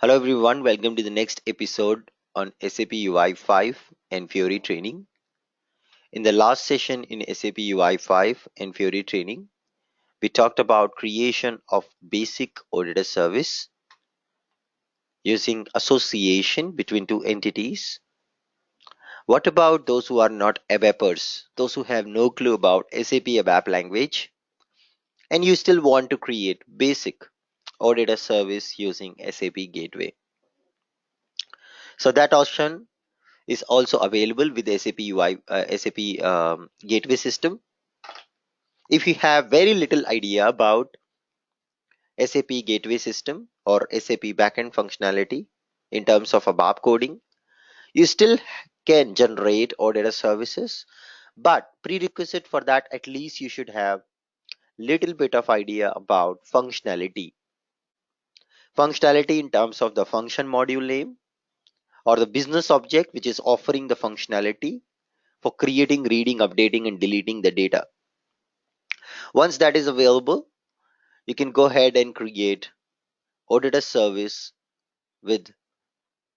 Hello everyone, welcome to the next episode on SAP UI5 and Fiori training. In the last session in SAP UI5 and Fiori training, we talked about creation of basic auditor service using association between two entities. What about those who are not ABAPers, those who have no clue about SAP ABAP language and you still want to create basic auditor service using SAP Gateway? So that option is also available with SAP Gateway system. If you have very little idea about SAP Gateway system or SAP backend functionality in terms of ABAP coding, you still can generate or data services, but prerequisite for that at least you should have little bit of idea about functionality in terms of the function module name or the business object which is offering the functionality for creating, reading, updating and deleting the data. Once that is available, you can go ahead and create auditor service with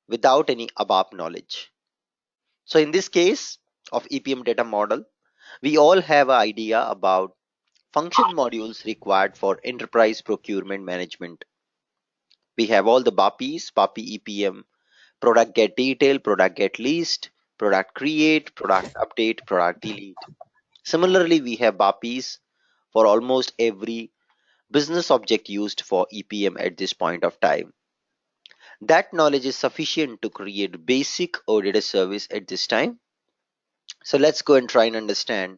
without any ABAP knowledge. So in this case of EPM data model, we all have an idea about function modules required for enterprise procurement management. We have all the BAPIs, BAPI EPM, product get detail, product get list, product create, product update, product delete. Similarly, we have BAPIs for almost every business object used for EPM at this point of time. That knowledge is sufficient to create basic auditor service at this time. So let's go and try and understand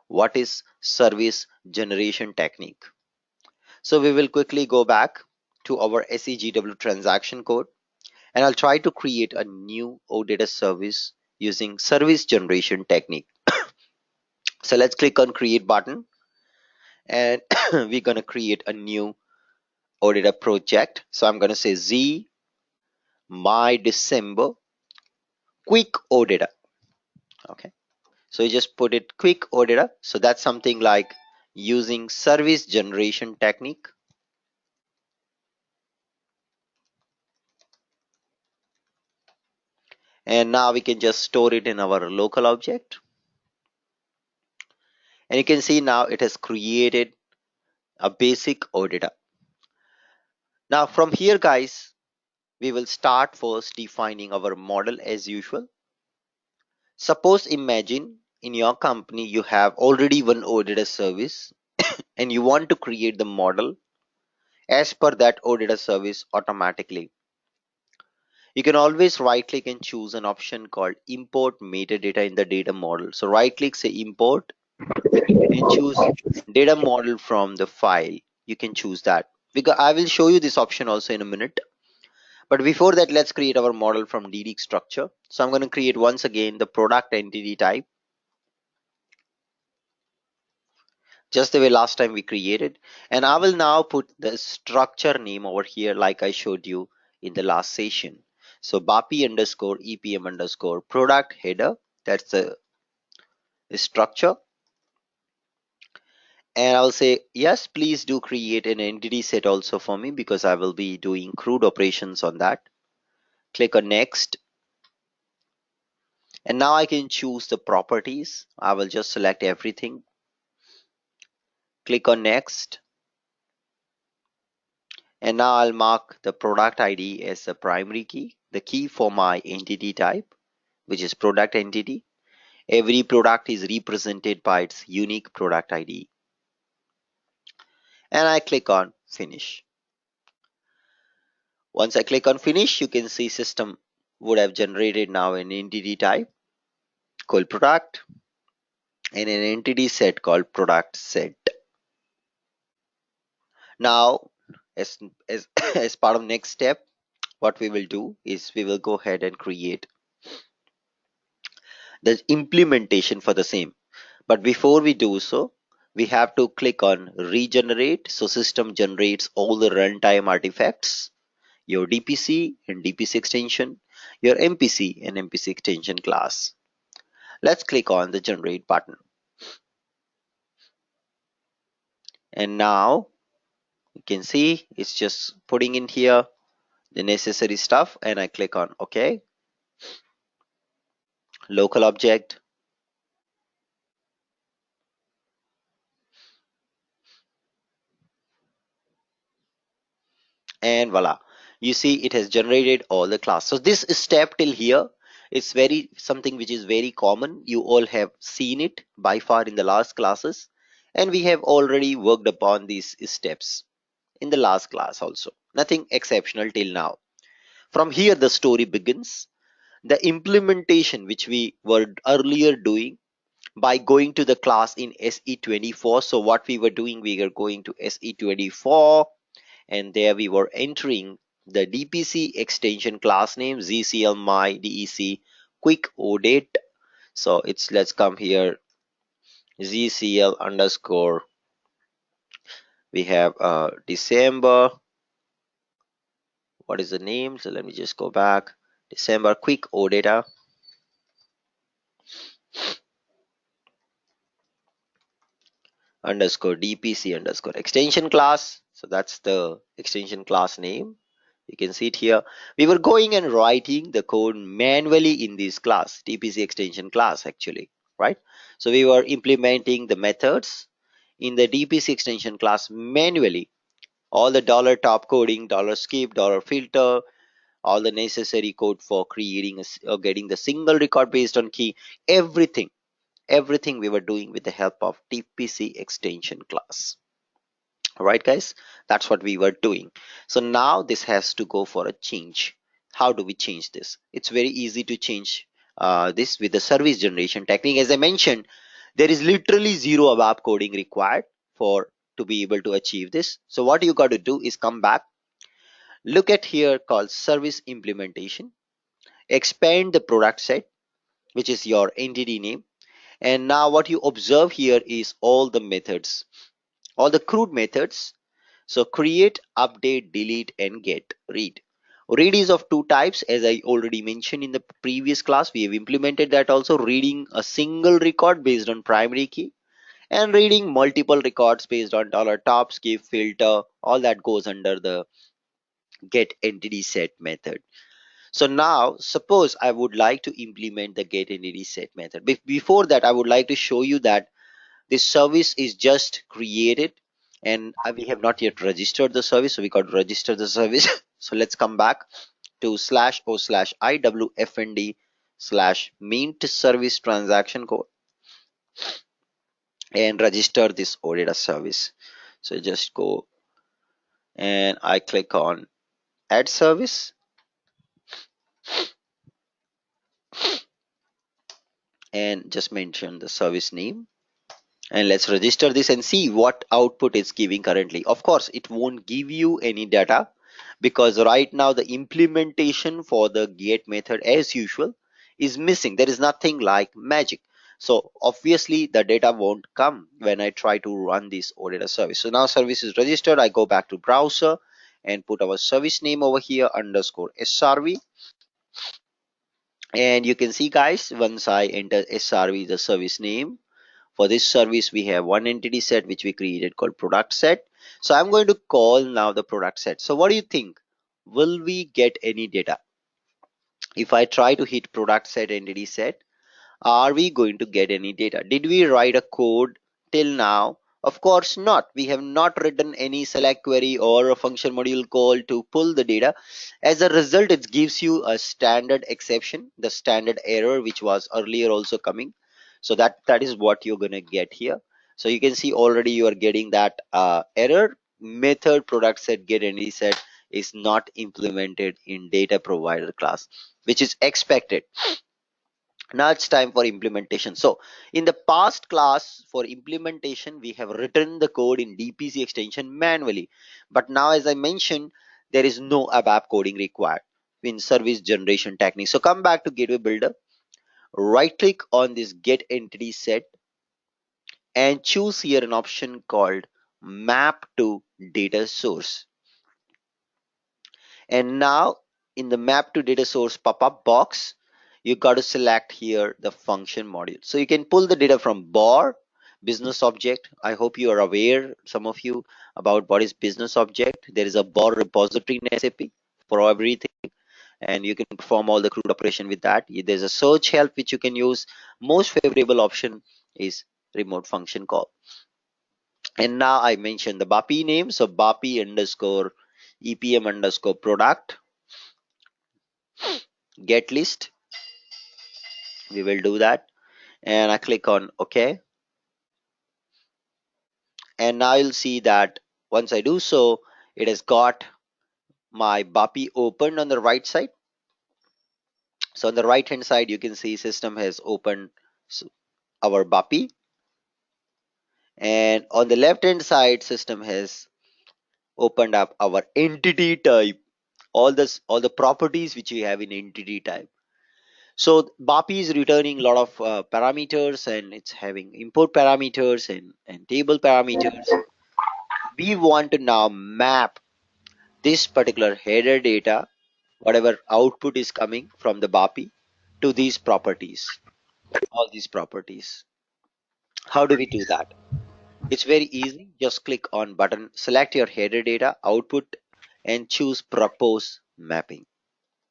what is service generation technique. So we will quickly go back to our SEGW transaction code and I'll try to create a new auditor service using service generation technique. So let's click on create button and we're going to create a new auditor project. So I'm going to say Z my December quick auditor. Okay. So you just put it quick auditor. So that's something like using service generation technique. And now we can just store it in our local object. And you can see now it has created a basic auditor. Now from here guys, we will start first defining our model as usual. Suppose imagine in your company you have already one auditor service and you want to create the model as per that auditor service automatically. You can always right click and choose an option called import metadata in the data model. So right click, say import and choose data model from the file. You can choose that because I will show you this option also in a minute. But before that, let's create our model from DD structure. So I'm going to create once again the product entity type, just the way last time we created. And I will now put the structure name over here like I showed you in the last session. So BAPI underscore EPM underscore product header, that's the structure. And I'll say, yes, please do create an entity set also for me because I will be doing crude operations on that. Click on next. And now I can choose the properties. I will just select everything. Click on next. And now I'll mark the product ID as the primary key, the key for my entity type, which is product entity. Every product is represented by its unique product ID. And I click on finish. Once I click on finish, you can see system would have generated now an entity type called product and an entity set called product set. Now, as, as part of next step, what we will do is we will go ahead and create the implementation for the same. But before we do so, we have to click on regenerate. So system generates all the runtime artifacts, your DPC and DPC extension, your MPC and MPC extension class. Let's click on the generate button. And now you can see it's just putting in here the necessary stuff, and I click on OK. Local object, and voila, you see it has generated all the class. So this step till here is very something which is very common. You all have seen it by far in the last classes, and we have already worked upon these steps in the last class also. Nothing exceptional till now. From here the story begins. The implementation which we were earlier doing by going to the class in SE24. So what we were doing, we were going to SE24, and there we were entering the DPC extension class name ZCL my DEC quick audit. So it's, let's come here, ZCL underscore, we have December, what is the name? So let me just go back, December quick audit underscore DPC underscore extension class. So that's the extension class name. You can see it here. We were going and writing the code manually in this class, DPC extension class actually, right? So we were implementing the methods in the DPC extension class manually. All the dollar top coding, dollar skip, dollar filter, all the necessary code for creating or getting the single record based on key, everything we were doing with the help of DPC extension class. All right, guys, that's what we were doing. So now this has to go for a change. How do we change this? It's very easy to change this with the service generation technique. As I mentioned, there is literally zero ABAP coding required for to be able to achieve this. So what you got to do is come back, look at here called service implementation, expand the product set, which is your entity name. And now what you observe here is all the methods, all the crude methods. So create, update, delete, and get, read. Read is of two types, as I already mentioned in the previous class. We have implemented that also, reading a single record based on primary key and reading multiple records based on dollar top, skip, filter. All that goes under the get entity set method. So now suppose I would like to implement the get entity set method. Before that, I would like to show you that this service is just created, and we have not yet registered the service, so we got to register the service. So let's come back to /o/iwfnd mint service transaction code and register this OData service. So just go and I click on add service and just mention the service name, and let's register this and see what output it's giving currently. Of course it won't give you any data because right now the implementation for the get method as usual is missing. There is nothing like magic, so obviously the data won't come when I try to run this OData service. So now service is registered. I go back to browser and put our service name over here underscore srv, and you can see guys, once I enter srv, the service name, for this service we have one entity set which we created called product set. So I'm going to call now the product set. So what do you think, will we get any data if I try to hit product set entity set? Are we going to get any data? Did we write a code till now? Of course not. We have not written any select query or a function module call to pull the data. As a result, it gives you a standard exception, the standard error which was earlier also coming. So that is what you're going to get here. So you can see already you are getting that error, method product set get entity set is not implemented in data provider class, which is expected. Now it's time for implementation. So in the past class for implementation, we have written the code in DPC extension manually. But now, as I mentioned, there is no ABAP coding required in service generation technique. So come back to Gateway Builder, right click on this get entity set and choose here an option called map to data source. And now in the map to data source pop-up box, you got to select here the function module. So you can pull the data from BOR, business object. I hope you are aware, some of you, about what is business object. There is a BOR repository in SAP for everything, and you can perform all the CRUD operation with that. There's a search help which you can use. Most favorable option is remote function call. And now I mentioned the BAPI name. So BAPI underscore EPM underscore product get list. We will do that. And I click on OK. And now you'll see that once I do so, it has got my BAPI opened on the right side. So on the right hand side, you can see system has opened our BAPI. And on the left hand side, system has opened up our entity type, all the properties which we have in entity type. So BAPI is returning a lot of parameters, and it's having import parameters and table parameters. We want to now map this particular header data, whatever output is coming from the BAPI, to these properties, all these properties. How do we do that? It's very easy. Just click on button, select your header data output, and choose propose mapping.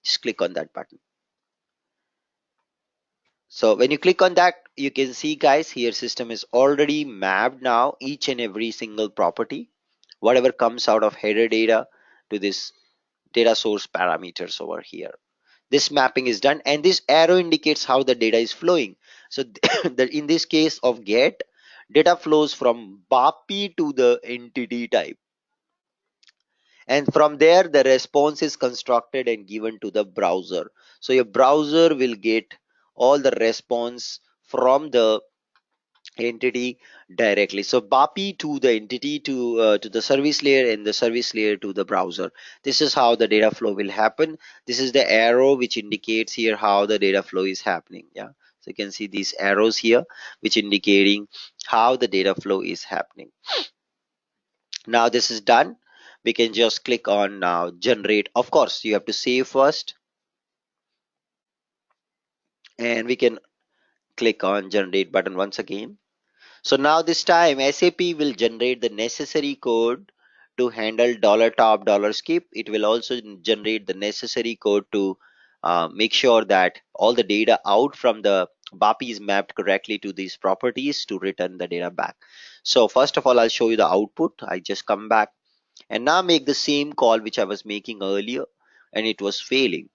Just click on that button. So when you click on that, you can see guys, here system is already mapped now each and every single property, whatever comes out of header data to this data source parameters over here. This mapping is done, and this arrow indicates how the data is flowing. So in this case of get, data flows from BAPI to the entity type, and from there the response is constructed and given to the browser. So your browser will get all the response from the entity directly. So BAPI to the entity to the service layer, and the service layer to the browser. This is how the data flow will happen. This is the arrow which indicates here how the data flow is happening. Yeah, so you can see these arrows here which indicating how the data flow is happening. Now this is done. We can just click on now generate. Of course you have to save first, and we can click on generate button once again. So now this time SAP will generate the necessary code to handle $top, $skip. It will also generate the necessary code to make sure that all the data out from the BAPI is mapped correctly to these properties to return the data back. So first of all, I'll show you the output. I just come back and now make the same call which I was making earlier, and it was failing.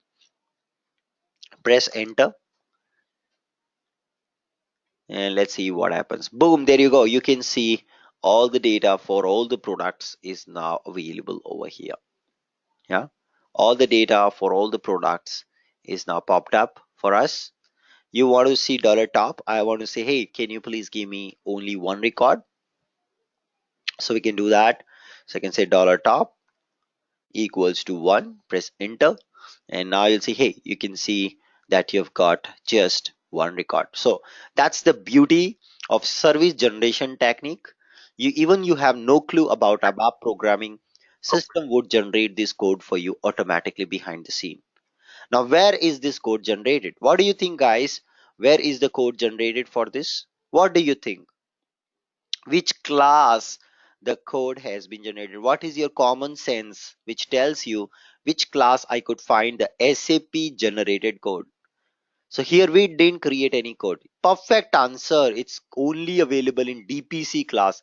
Press enter, and let's see what happens. Boom, there you go. You can see all the data for all the products is now available over here. Yeah, all the data for all the products is now popped up for us. You want to see $top, I want to say, hey, can you please give me only one record? So we can do that. So I can say $top equals to 1, press enter, and now you'll see, hey, you can see that you've got just one record. So that's the beauty of service generation technique. You have no clue about ABAP programming, system would generate this code for you automatically behind the scene. Now where is this code generated? What do you think guys? Where is the code generated for this? What do you think? Which class the code has been generated? What is your common sense which tells you which class I could find the SAP generated code? So here we didn't create any code. Perfect answer. It's only available in DPC class.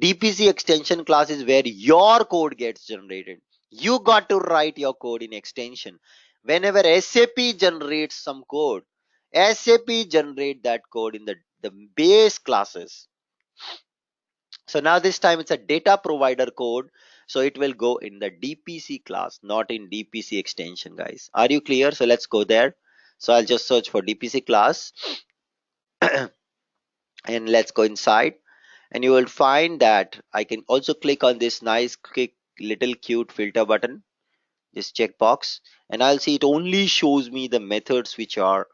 DPC extension class is where your code gets generated. You got to write your code in extension. Whenever SAP generates some code, SAP generate that code in the base classes. So now this time it's a data provider code. So it will go in the DPC class, not in DPC extension, guys. Are you clear? So let's go there. So I'll just search for DPC class and let's go inside, and you will find that I can also click on this nice quick little cute filter button, this checkbox, and I'll see it only shows me the methods which are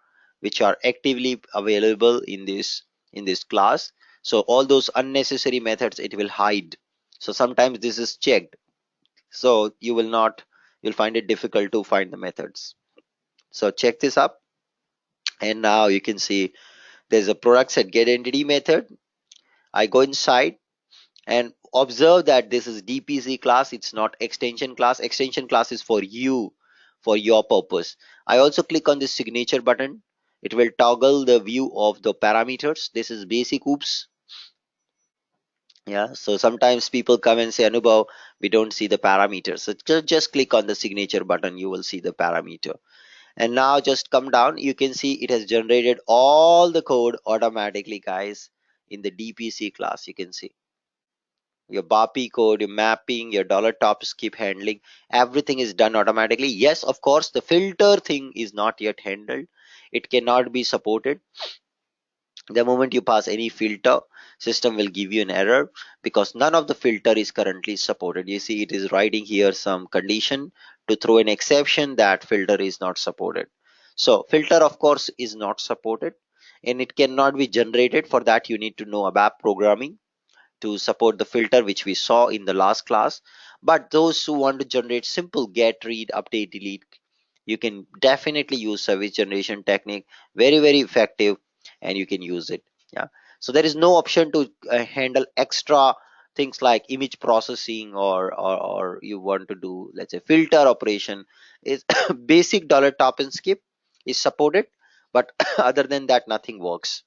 actively available in this class. So all those unnecessary methods it will hide. So sometimes this is checked, so you'll find it difficult to find the methods. So check this up, and now you can see there's a product set get entity method. I go inside and observe that this is DPC class, it's not extension class. Extension class is for you. for your purpose. I also click on this signature button. It will toggle the view of the parameters. This is basic. Oops. Yeah, so sometimes people come and say, Anubhav, we don't see the parameters. So just click on the signature button, you will see the parameter. And now just come down, you can see it has generated all the code automatically, guys, in the DPC class. You can see your BAPI code, your mapping, your dollar top skip handling, everything is done automatically. Yes, of course, the filter thing is not yet handled. It cannot be supported. The moment you pass any filter, system will give you an error because none of the filter is currently supported. You see it is writing here some condition to throw an exception that filter is not supported. So filter of course is not supported and it cannot be generated. For that you need to know ABAP programming to support the filter which we saw in the last class. But those who want to generate simple get, read, update, delete, you can definitely use service generation technique. Very effective, and you can use it. Yeah, so there is no option to handle extra things like image processing, or you want to do, let's say, filter operation. Is basic dollar top and skip is supported, but other than that nothing works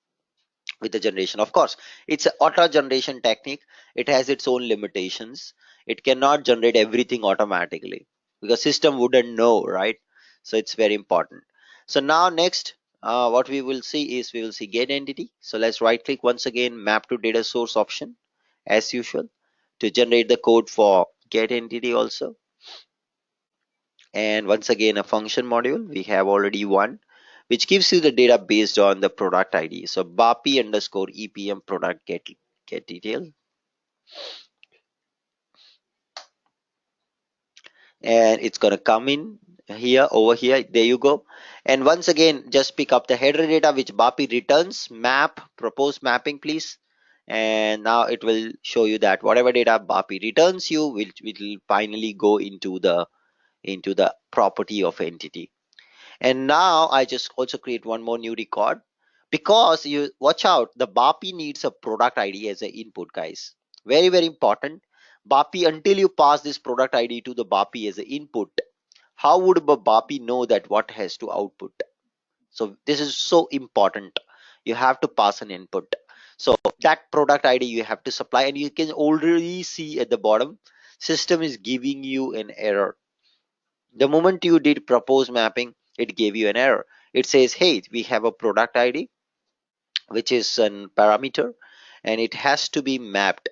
with the generation. Of course, it's an auto generation technique. It has its own limitations. It cannot generate everything automatically because system wouldn't know, right? So it's very important. So now next, what we will see is we will see get entity. So let's right click once again, map to data source option as usual to generate the code for get entity also. And once again, a function module, we have already one, which gives you the data based on the product ID. So BAPI underscore EPM product get detail. And it's going to come in here, over here. There you go. And once again, just pick up the header data which BAPI returns, map, propose mapping, please. And now it will show you that whatever data BAPI returns you will finally go into the property of entity. And now I just also create one more new record because you watch out, the BAPI needs a product ID as an input, guys. Very important. BAPI, until you pass this product ID to the BAPI as an input, how would BAPI know that what has to output? So this is so important. You have to pass an input. So that product ID you have to supply, and you can already see at the bottom, system is giving you an error. The moment you did propose mapping, it gave you an error. It says, hey, we have a product ID, which is an parameter, and it has to be mapped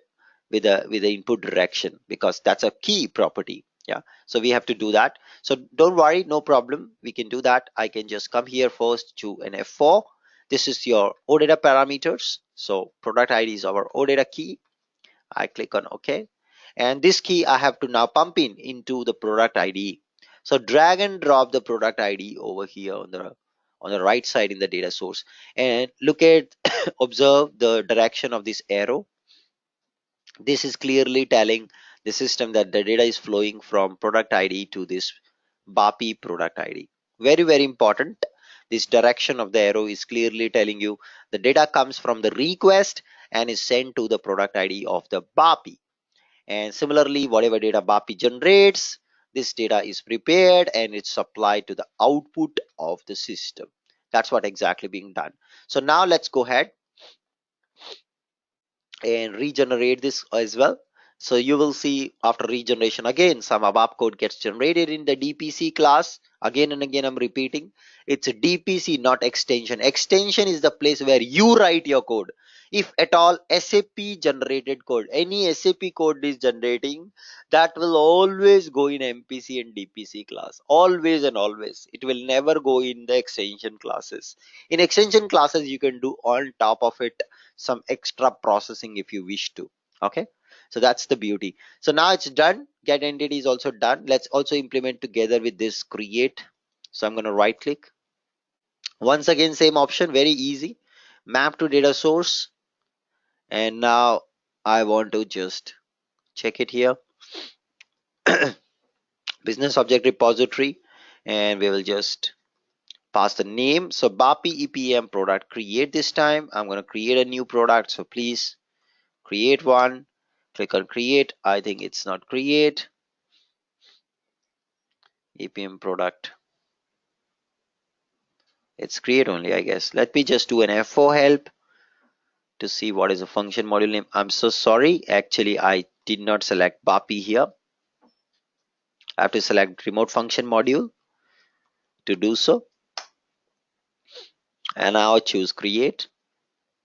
with the input direction because that's a key property. Yeah, so we have to do that. So don't worry, no problem. We can do that. I can just come here first to an F4. This is your OData parameters. So product ID is our OData key. I click on OK. And this key I have to now pump in into the product ID. So drag and drop the product ID over here on the right side in the data source, and look at observe the direction of this arrow. This is clearly telling the system that the data is flowing from product ID to this BAPI product ID. Very important. This direction of the arrow is clearly telling you the data comes from the request and is sent to the product ID of the BAPI. And similarly, whatever data BAPI generates, this data is prepared and it's supplied to the output of the system. That's what exactly being done. So now let's go ahead and regenerate this as well. So you will see after regeneration again some ABAP code gets generated in the DPC class. Again and again I'm repeating, it's a DPC, not extension. Extension is the place where you write your code. If at all SAP generated code, any SAP code is generating, that will always go in MPC and DPC class, always and always. It will never go in the extension classes. In extension classes you can do on top of it some extra processing if you wish to. Okay, so that's the beauty. So now it's done. Get entity is also done. Let's also implement together with this create. So I'm going to right click once again, same option, very easy, map to data source. And now I want to just check it here. Business object repository, and we will just pass the name. So BAPI EPM product create. This time I'm going to create a new product, so please create one. Click on create. I think it's not create. EPM product. It's create only, I guess. Let me just do an F4 help to see what is the function module name. I'm so sorry. Actually, I did not select BAPI here. I have to select remote function module to do so. And now choose create.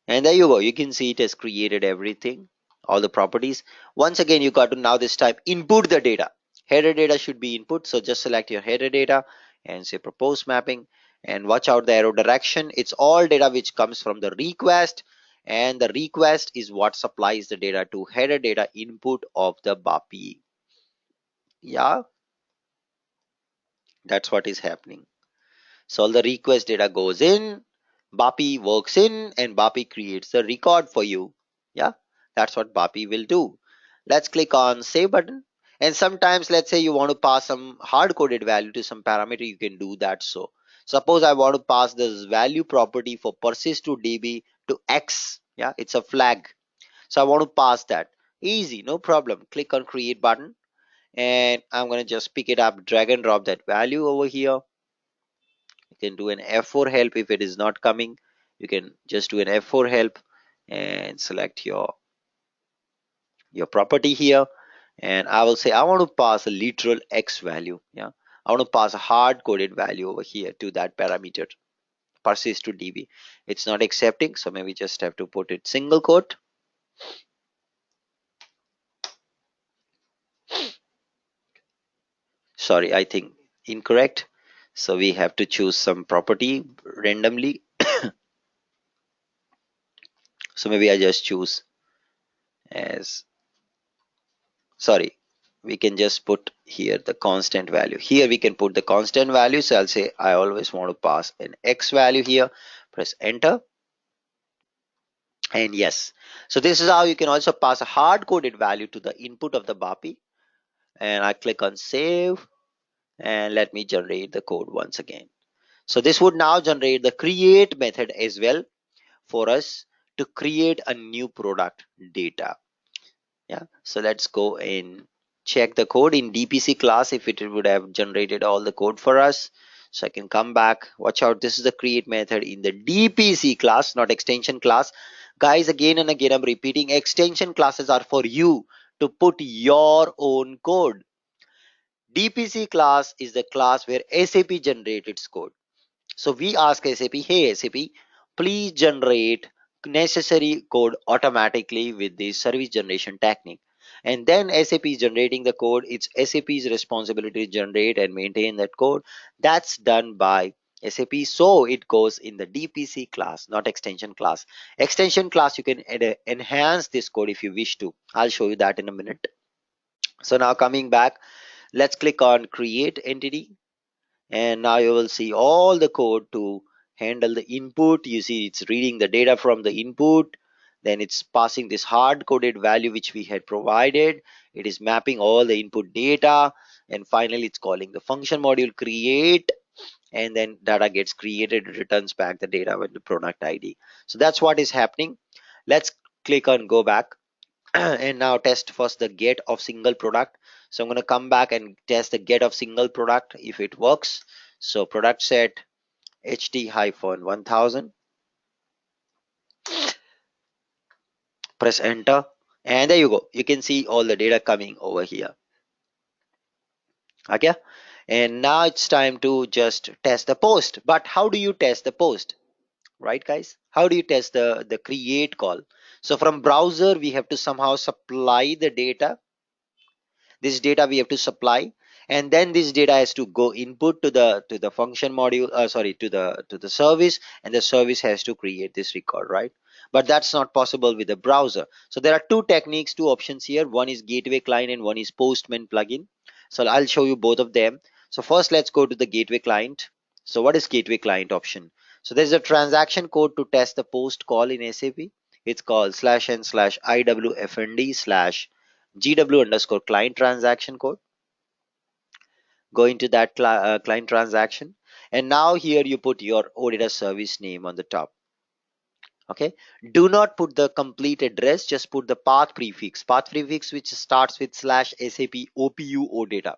And there you go. You can see it has created everything, all the properties. Once again, you got to now this time input the data. Header data should be input. So just select your header data and say propose mapping, and watch out the arrow direction. It's all data which comes from the request, and the request is what supplies the data to header data input of the BAPI. Yeah, that's what is happening. So all the request data goes in, BAPI works in, and BAPI creates the record for you. Yeah, that's what BAPI will do. Let's click on save button. And sometimes let's say you want to pass some hard coded value to some parameter, you can do that. So suppose I want to pass this value property for persist to DB to X. Yeah, it's a flag. So I want to pass that. Easy, no problem. Click on create button, and I'm going to just pick it up, drag and drop that value over here. You can do an F4 help if it is not coming. You can just do an F4 help and select your property here. And I will say I want to pass a literal X value. Yeah, I want to pass a hard coded value over here to that parameter persist to DB. It's not accepting, so maybe just have to put it single quote. Sorry, I think incorrect. So we have to choose some property randomly. So maybe I just choose as, sorry, we can just put here the constant value. Here we can put the constant value. So I'll say I always want to pass an X value here. Press enter. And yes, so this is how you can also pass a hard coded value to the input of the BAPI. And I click on save, and let me generate the code once again. So this would now generate the create method as well for us to create a new product data. Yeah, so let's go and check the code in DPC class if it would have generated all the code for us. So I can come back. Watch out, this is the create method in the DPC class, not extension class. Guys, again and again I'm repeating, extension classes are for you to put your own code. DPC class is the class where SAP generates its code. So we ask SAP, hey SAP, please generate necessary code automatically with the service generation technique. And then SAP is generating the code. It's SAP's responsibility to generate and maintain that code. That's done by SAP. So it goes in the DPC class, not extension class. Extension class, you can enhance this code if you wish to. I'll show you that in a minute. So now coming back, let's click on create entity, and now you will see all the code to handle the input. You see it's reading the data from the input, then it's passing this hard coded value which we had provided. It is mapping all the input data, and finally it's calling the function module create, and then data gets created, it returns back the data with the product ID. So that's what is happening. Let's click on go back and now test first the get of single product. So I'm going to come back and test the get of single product if it works. So product set ht-1000, press enter, and there you go. You can see all the data coming over here. Okay, and now it's time to just test the post. But how do you test the post, right guys? How do you test the create call? So from browser we have to somehow supply the data. This data we have to supply, and then this data has to go input to the function module, sorry, to the service, and the service has to create this record, right? But that's not possible with the browser. So there are two techniques, two options here. One is gateway client and one is postman plugin. So I'll show you both of them. So first let's go to the gateway client. So what is gateway client option? So there's a transaction code to test the post call in SAP. It's called /n/iwfnd slash GW underscore client transaction code. Go into that client transaction, and now here you put your OData service name on the top. Okay, do not put the complete address, just put the path prefix which starts with /SAP OPU OData.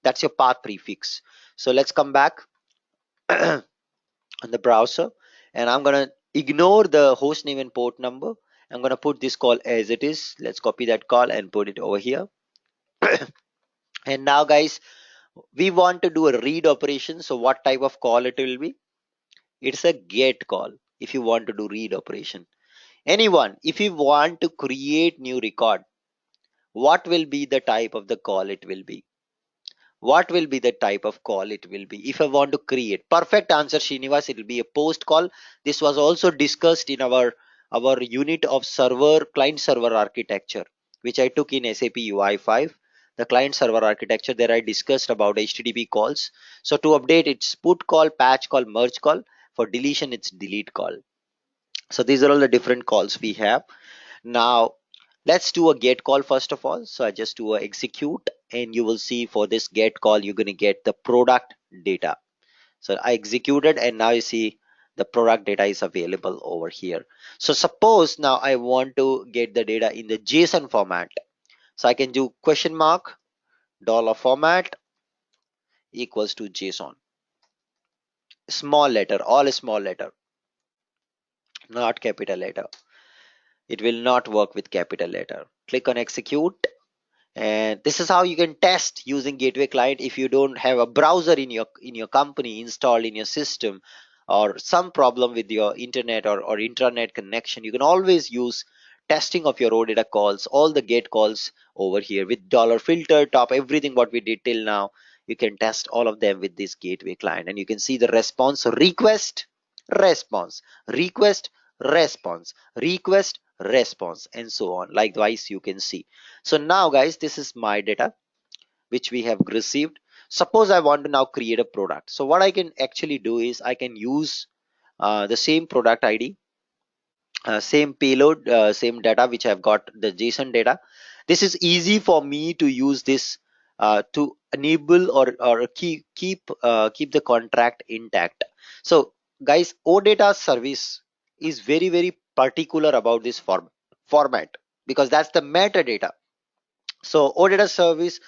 That's your path prefix. So let's come back on the browser, and I'm gonna ignore the host name and port number. I'm gonna put this call as it is. Let's copy that call and put it over here. And now guys, we want to do a read operation. So what type of call it will be? It's a get call. If you want to do read operation, anyone, if you want to create new record, what will be the type of the call it will be? What will be the type of call it will be if I want to create? Perfect answer, Srinivas. It will be a post call. This was also discussed in our unit of server client server architecture, which I took in SAP UI5. The client server architecture, there I discussed about HTTP calls. So to update, it's put call, patch call, merge call. For deletion, it's delete call. So these are all the different calls we have. Now let's do a get call first of all. So I just do a execute, and you will see for this get call you're going to get the product data. So I executed, and now you see the product data is available over here. So suppose now I want to get the data in the JSON format. So I can do question mark dollar format equals to JSON, small letter, all small letter, not capital letter. It will not work with capital letter. Click on execute, and this is how you can test using gateway client. If you don't have a browser in your company installed in your system, or some problem with your internet or intranet connection, you can always use testing of your OData calls, all the get calls over here with dollar filter top, everything what we did till now. You can test all of them with this gateway client, and you can see the response: request, response, request, response, request, response, and so on. Likewise you can see. So now guys, this is my data which we have received. Suppose I want to now create a product. So what I can actually do is I can use the same product ID, same payload, same data which I've got, the JSON data. This is easy for me to use this to enable or keep the contract intact. So guys, OData service is very particular about this format, because that's the metadata. So OData service,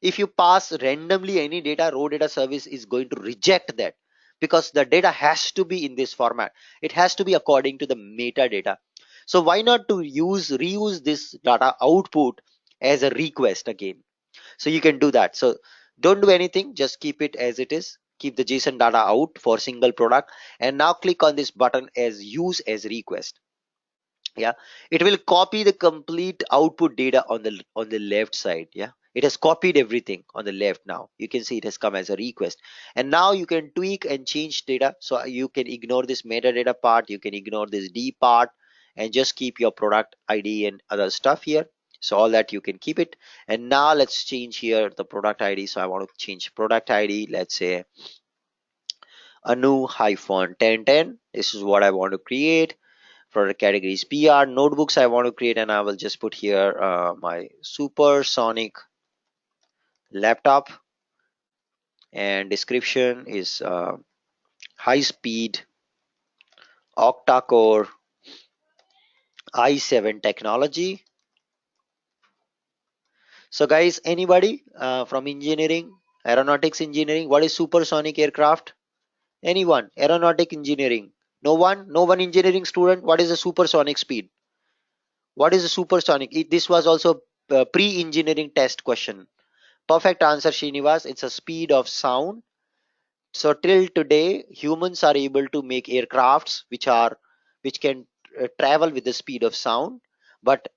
if you pass randomly any data, raw data service is going to reject that, because the data has to be in this format. It has to be according to the metadata. So why not to reuse this data output as a request again? So you can do that. So don't do anything, just keep it as it is. Keep the JSON data out for single product, and now click on this button as use as request. Yeah, it will copy the complete output data on the left side. Yeah, it has copied everything on the left. Now you can see it has come as a request, and now you can tweak and change data. So you can ignore this metadata part, you can ignore this D part, and just keep your product ID and other stuff here. So all that you can keep it. And now let's change here the product ID. So I want to change product ID, let's say anu hyphen 1010. This is what I want to create. Product categories PR, notebooks I want to create, and I will just put here my supersonic laptop, and description is high speed octa-core i7 technology. So guys, anybody from engineering, aeronautics engineering, what is supersonic aircraft? Anyone? Aeronautic engineering? No one? No one engineering student? What is the supersonic speed? What is the supersonic? This was also pre-engineering test question. Perfect answer, Srinivas. It's a speed of sound. So till today, humans are able to make aircrafts which can travel with the speed of sound, but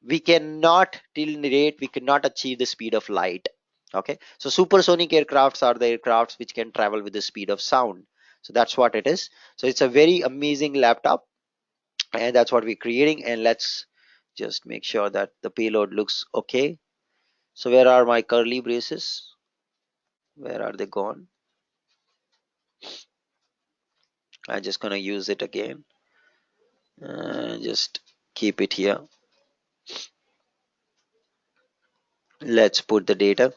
we cannot till date we cannot achieve the speed of light. Okay, so supersonic aircrafts are the aircrafts which can travel with the speed of sound. So that's what it is. So it's a very amazing laptop, and that's what we're creating. And let's just make sure that the payload looks okay. So where are my curly braces? Where are they gone? I'm just gonna use it again. Just keep it here. Let's put the data.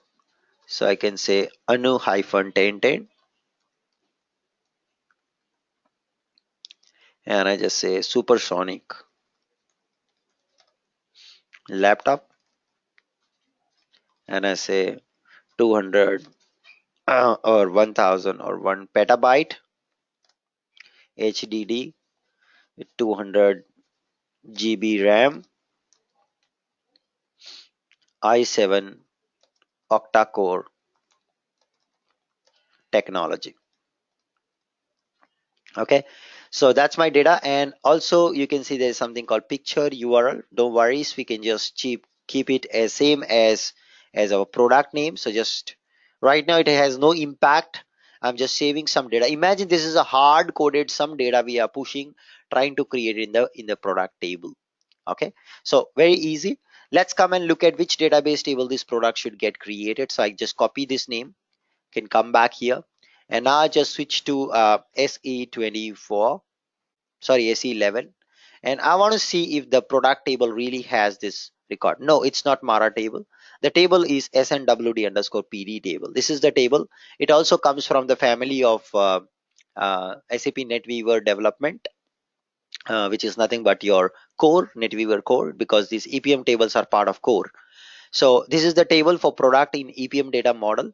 So I can say anu hyphen 1010, and I just say supersonic laptop, and I say 200 or 1000 or 1 petabyte HDD with 200 GB RAM, i7 octa-core technology. Okay, so that's my data. And also you can see there's something called picture URL. Don't worry, we can just keep it as same as our product name. So just right now it has no impact. I'm just saving some data. Imagine this is a hard coded some data we are pushing, trying to create in the product table. Okay, so very easy. Let's come and look at which database table this product should get created. So I just copy this name, can come back here, and now I just switch to SE24, sorry, SE11, and I want to see if the product table really has this record. No, it's not Mara table. The table is SNWD underscore PD table. This is the table. It also comes from the family of SAP NetWeaver development, which is nothing but your core, NetWeaver core, because these EPM tables are part of core. So this is the table for product in EPM data model.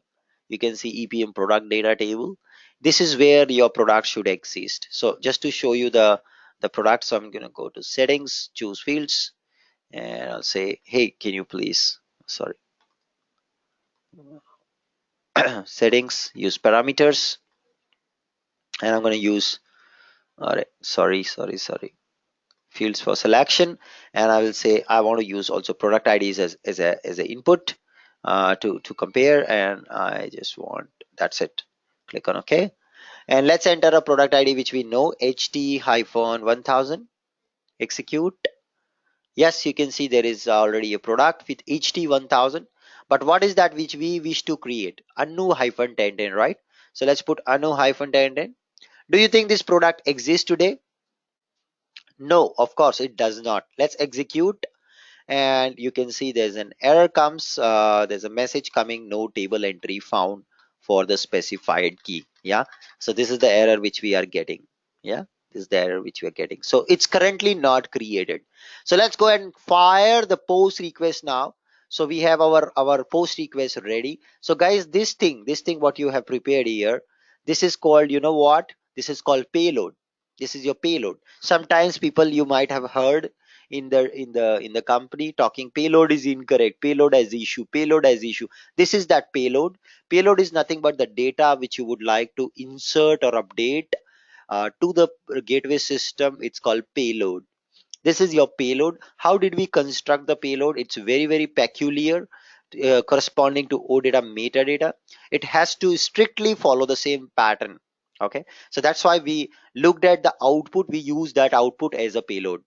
You can see EPM product data table. This is where your product should exist. So just to show you the product, so I'm going to go to settings, choose fields, and I'll say, hey, can you please, sorry, settings, use parameters, and I'm going to use, all right, sorry, fields for selection, and I will say I want to use also product IDs as a input to compare, and I just want, that's it. Click on OK, and let's enter a product ID which we know, HT-1000. Execute. Yes, you can see there is already a product with HT-1000, but what is that which we wish to create? Anu-1010, right? So let's put Anu-1010. Do you think this product exists today? No, of course it does not. Let's execute, and you can see there's an error comes, there's a message coming, no table entry found for the specified key. Yeah, so this is the error which we are getting. Yeah, this is the error which we are getting, so it's currently not created. So let's go ahead and fire the post request now. So we have our post request ready. So guys, this thing what you have prepared here, this is called, you know what, this is called payload. This is your payload. Sometimes people, you might have heard in the company talking, payload is incorrect, payload has issue, payload has issue. This is that payload. Payload is nothing but the data which you would like to insert or update to the gateway system. It's called payload. This is your payload. How did we construct the payload? It's very peculiar, corresponding to OData metadata. It has to strictly follow the same pattern. Okay, so that's why we looked at the output, we use that output as a payload,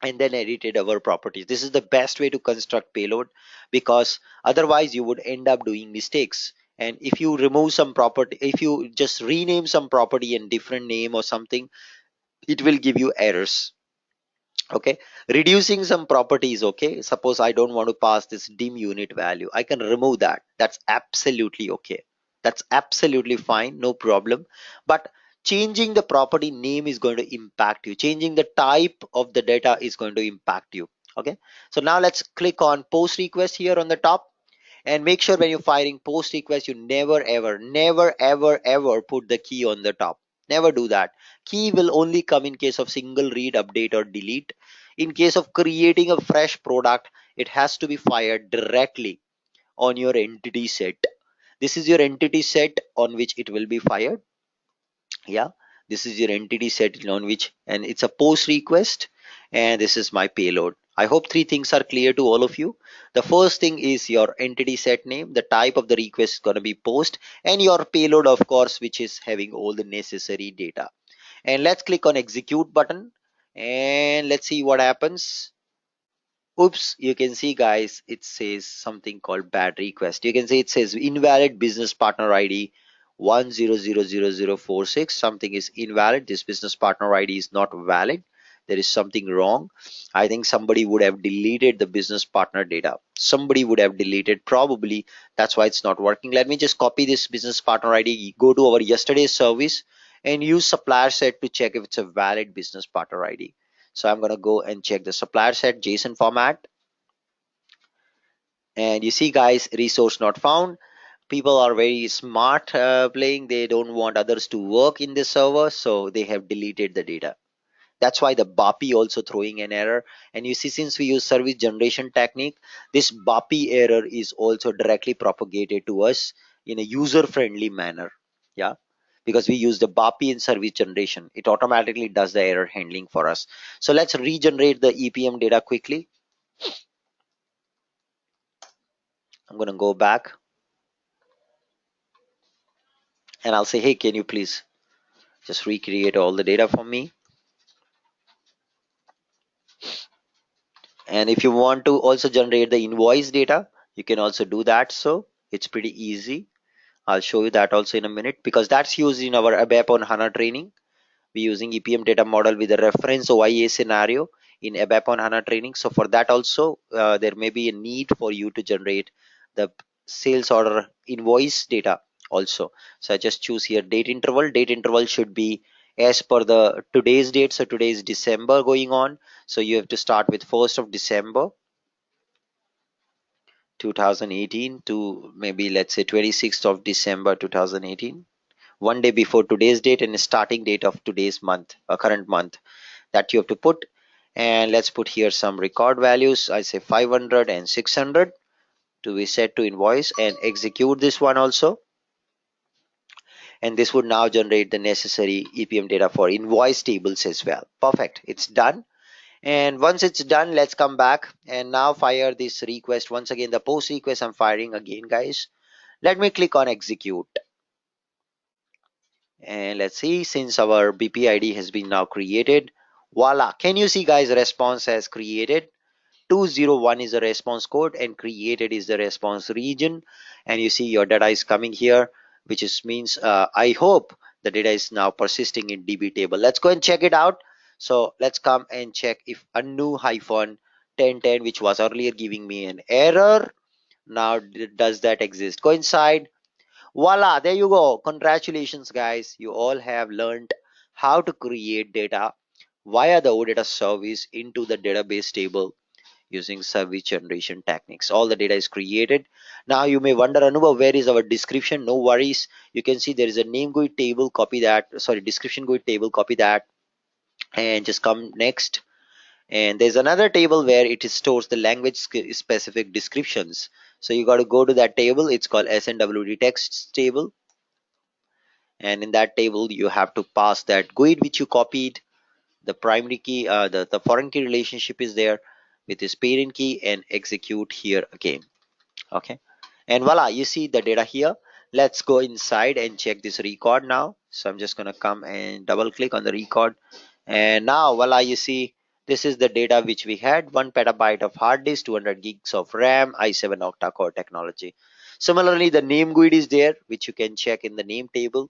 and then edited our properties. This is the best way to construct payload, because otherwise you would end up doing mistakes. And if you remove some property, if you just rename some property in different name or something, it will give you errors. Okay, reducing some properties. Okay, suppose I don't want to pass this dim unit value, I can remove that. That's absolutely okay, that's absolutely fine, no problem. But changing the property name is going to impact you, changing the type of the data is going to impact you. Okay, so now let's click on post request here on the top, and make sure when you're firing post request, you never ever put the key on the top. Never do that. Key will only come in case of single read, update, or delete. In case of creating a fresh product, it has to be fired directly on your entity set. This is your entity set on which it will be fired. Yeah, this is your entity set on which, and it's a post request, and this is my payload. I hope three things are clear to all of you. The first thing is your entity set name, the type of the request is going to be post, and your payload, of course, which is having all the necessary data. And let's click on execute button, and let's see what happens. Oops, you can see guys, it says something called bad request. You can see it says invalid business partner ID 10000046. Something is invalid. This business partner ID is not valid. There is something wrong. I think somebody would have deleted the business partner data. Somebody would have deleted, probably. That's why it's not working. Let me just copy this business partner ID, go to our yesterday's service, and use supplier set to check if it's a valid business partner ID. So I'm going to go and check the supplier set JSON format, and you see guys, resource not found. People are very smart playing. They don't want others to work in the server, so they have deleted the data. That's why the BAPI also throwing an error. And you see, since we use service generation technique, this BAPI error is also directly propagated to us in a user friendly manner. Yeah, because we use the BAPI in service generation, it automatically does the error handling for us. So let's regenerate the EPM data quickly. I'm going to go back and I'll say, hey, can you please just recreate all the data for me? And if you want to also generate the invoice data, you can also do that. So it's pretty easy. I'll show you that also in a minute, because that's used in our ABAP on HANA training. We're using EPM data model with a reference OIA scenario in ABAP on HANA training. So for that also, there may be a need for you to generate the sales order invoice data also. So I just choose here date interval. Date interval should be as per the today's date. So today is December going on. So you have to start with 1st of December 2018 to maybe let's say 26th of December 2018, one day before today's date and starting date of today's month, current month, that you have to put. And let's put here some record values. I say 500 and 600 to be set to invoice, and execute this one also. And this would now generate the necessary EPM data for invoice tables as well. Perfect, it's done. And once it's done, let's come back and now fire this request once again. The post request I'm firing again, guys. Let me click on execute. And let's see, since our BPID has been now created, voila, can you see guys, response has created. 201 is the response code and created is the response region. And you see your data is coming here, which is means I hope the data is now persisting in DB table. Let's go and check it out. So let's come and check if anu hyphen 1010, which was earlier giving me an error, now does that exist. Go inside. Voila, there you go. Congratulations, guys. You all have learned how to create data via the OData service into the database table using service generation techniques. All the data is created. Now you may wonder, Anubhav, where is our description? No worries. You can see there is a name GUID table, copy that. Sorry, description GUID table, copy that. And just come next. And there's another table where it stores the language specific descriptions. So you got to go to that table. It's called SNWD text table. And in that table you have to pass that GUID which you copied, the primary key, the foreign key relationship is there with this parent key, and execute here again. Okay, and voila, you see the data here. Let's go inside and check this record now. So I'm just going to come and double click on the record, and now voila, you see this is the data which we had: 1 petabyte of hard disk, 200 gigs of RAM, i7 octa core technology. Similarly, the name GUID is there, which you can check in the name table.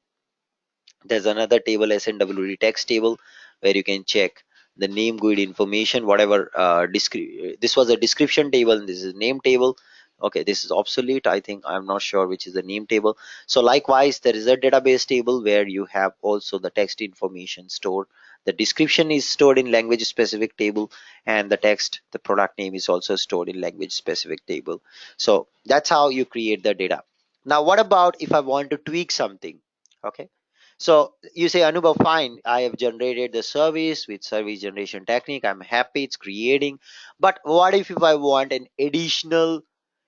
There's another table, SNWD text table, where you can check the name GUID information, whatever this was a description table and this is name table. Okay, this is obsolete, I think. I'm not sure which is the name table. So likewise, there is a database table where you have also the text information stored. The description is stored in language specific table, and the text, the product name, is also stored in language specific table. So that's how you create the data. Now what about if I want to tweak something? Okay, so you say, Anubhav, fine, I have generated the service with service generation technique. I'm happy it's creating. But what if I want an additional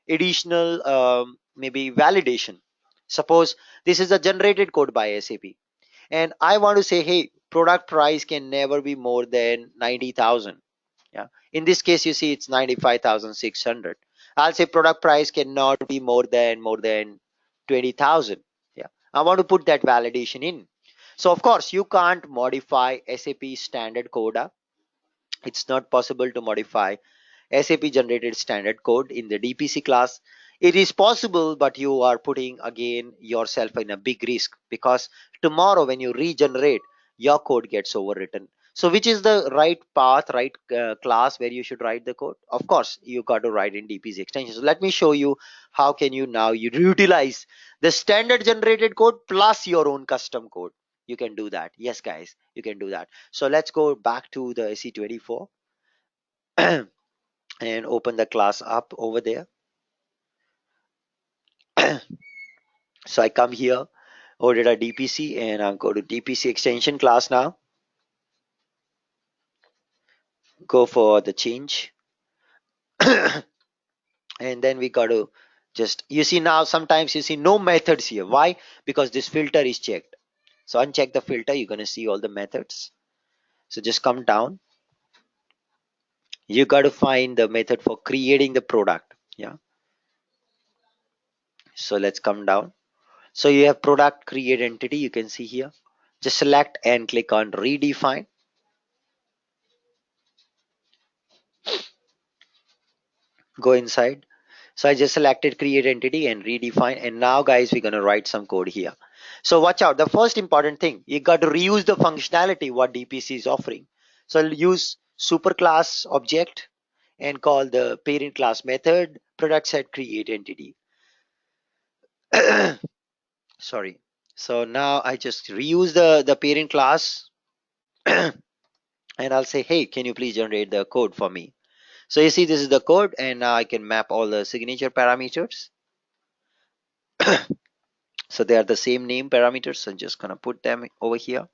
maybe validation? Suppose this is a generated code by SAP, and I want to say, hey, product price can never be more than 90,000. Yeah. In this case, you see it's 95,600. I'll say product price cannot be more than 20,000. Yeah. I want to put that validation in. So of course you can't modify SAP standard code. It's not possible to modify SAP generated standard code in the DPC class. It is possible, but you are putting again yourself in a big risk, because tomorrow when you regenerate, your code gets overwritten. So which is the right path, right class where you should write the code? Of course, you got to write in DPC extension. So let me show you how can you now you utilize the standard generated code plus your own custom code. You can do that. Yes, guys, you can do that. So let's go back to the SE24 and open the class up over there. So I come here, OData DPC, and I'll go to DPC extension class now. Go for the change. And then we got to just, you see now sometimes you see no methods here. Why? Because this filter is checked. So uncheck the filter, you're going to see all the methods. So just come down. You got to find the method for creating the product. Yeah. So let's come down. So you have product create entity, you can see here. Just select and click on redefine. Go inside. So I just selected create entity and redefine. And now guys, we're going to write some code here. So watch out. The first important thing, you got to reuse the functionality what DPC is offering. So I'll use superclass object and call the parent class method product set create entity. Sorry. So now I just reuse the parent class and I'll say, hey, can you please generate the code for me? So you see this is the code, and now I can map all the signature parameters. So they are the same name parameters. So I'm just gonna put them over here.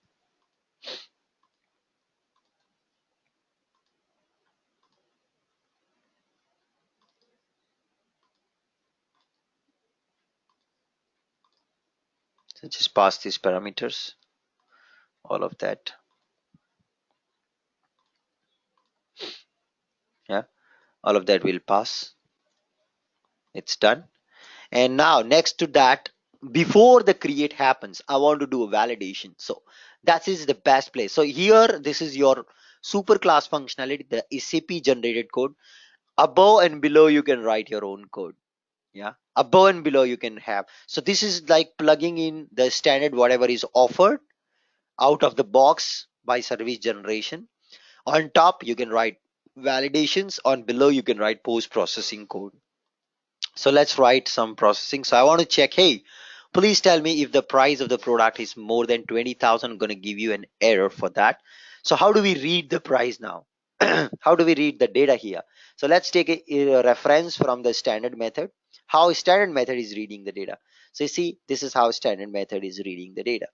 So just pass these parameters, all of that. Yeah, all of that will pass. It's done. And now next to that, before the create happens, I want to do a validation. So that is the best place. So here, this is your super class functionality, the SAP generated code. Above and below, you can write your own code. Yeah, above and below you can have. So this is like plugging in the standard whatever is offered out of the box by service generation. On top you can write validations, on below you can write post processing code. So let's write some processing. So I want to check, hey, please tell me if the price of the product is more than 20,000. I'm going to give you an error for that. So how do we read the price now? How do we read the data here? So let's take a reference from the standard method. How standard method is reading the data. So you see, this is how standard method is reading the data.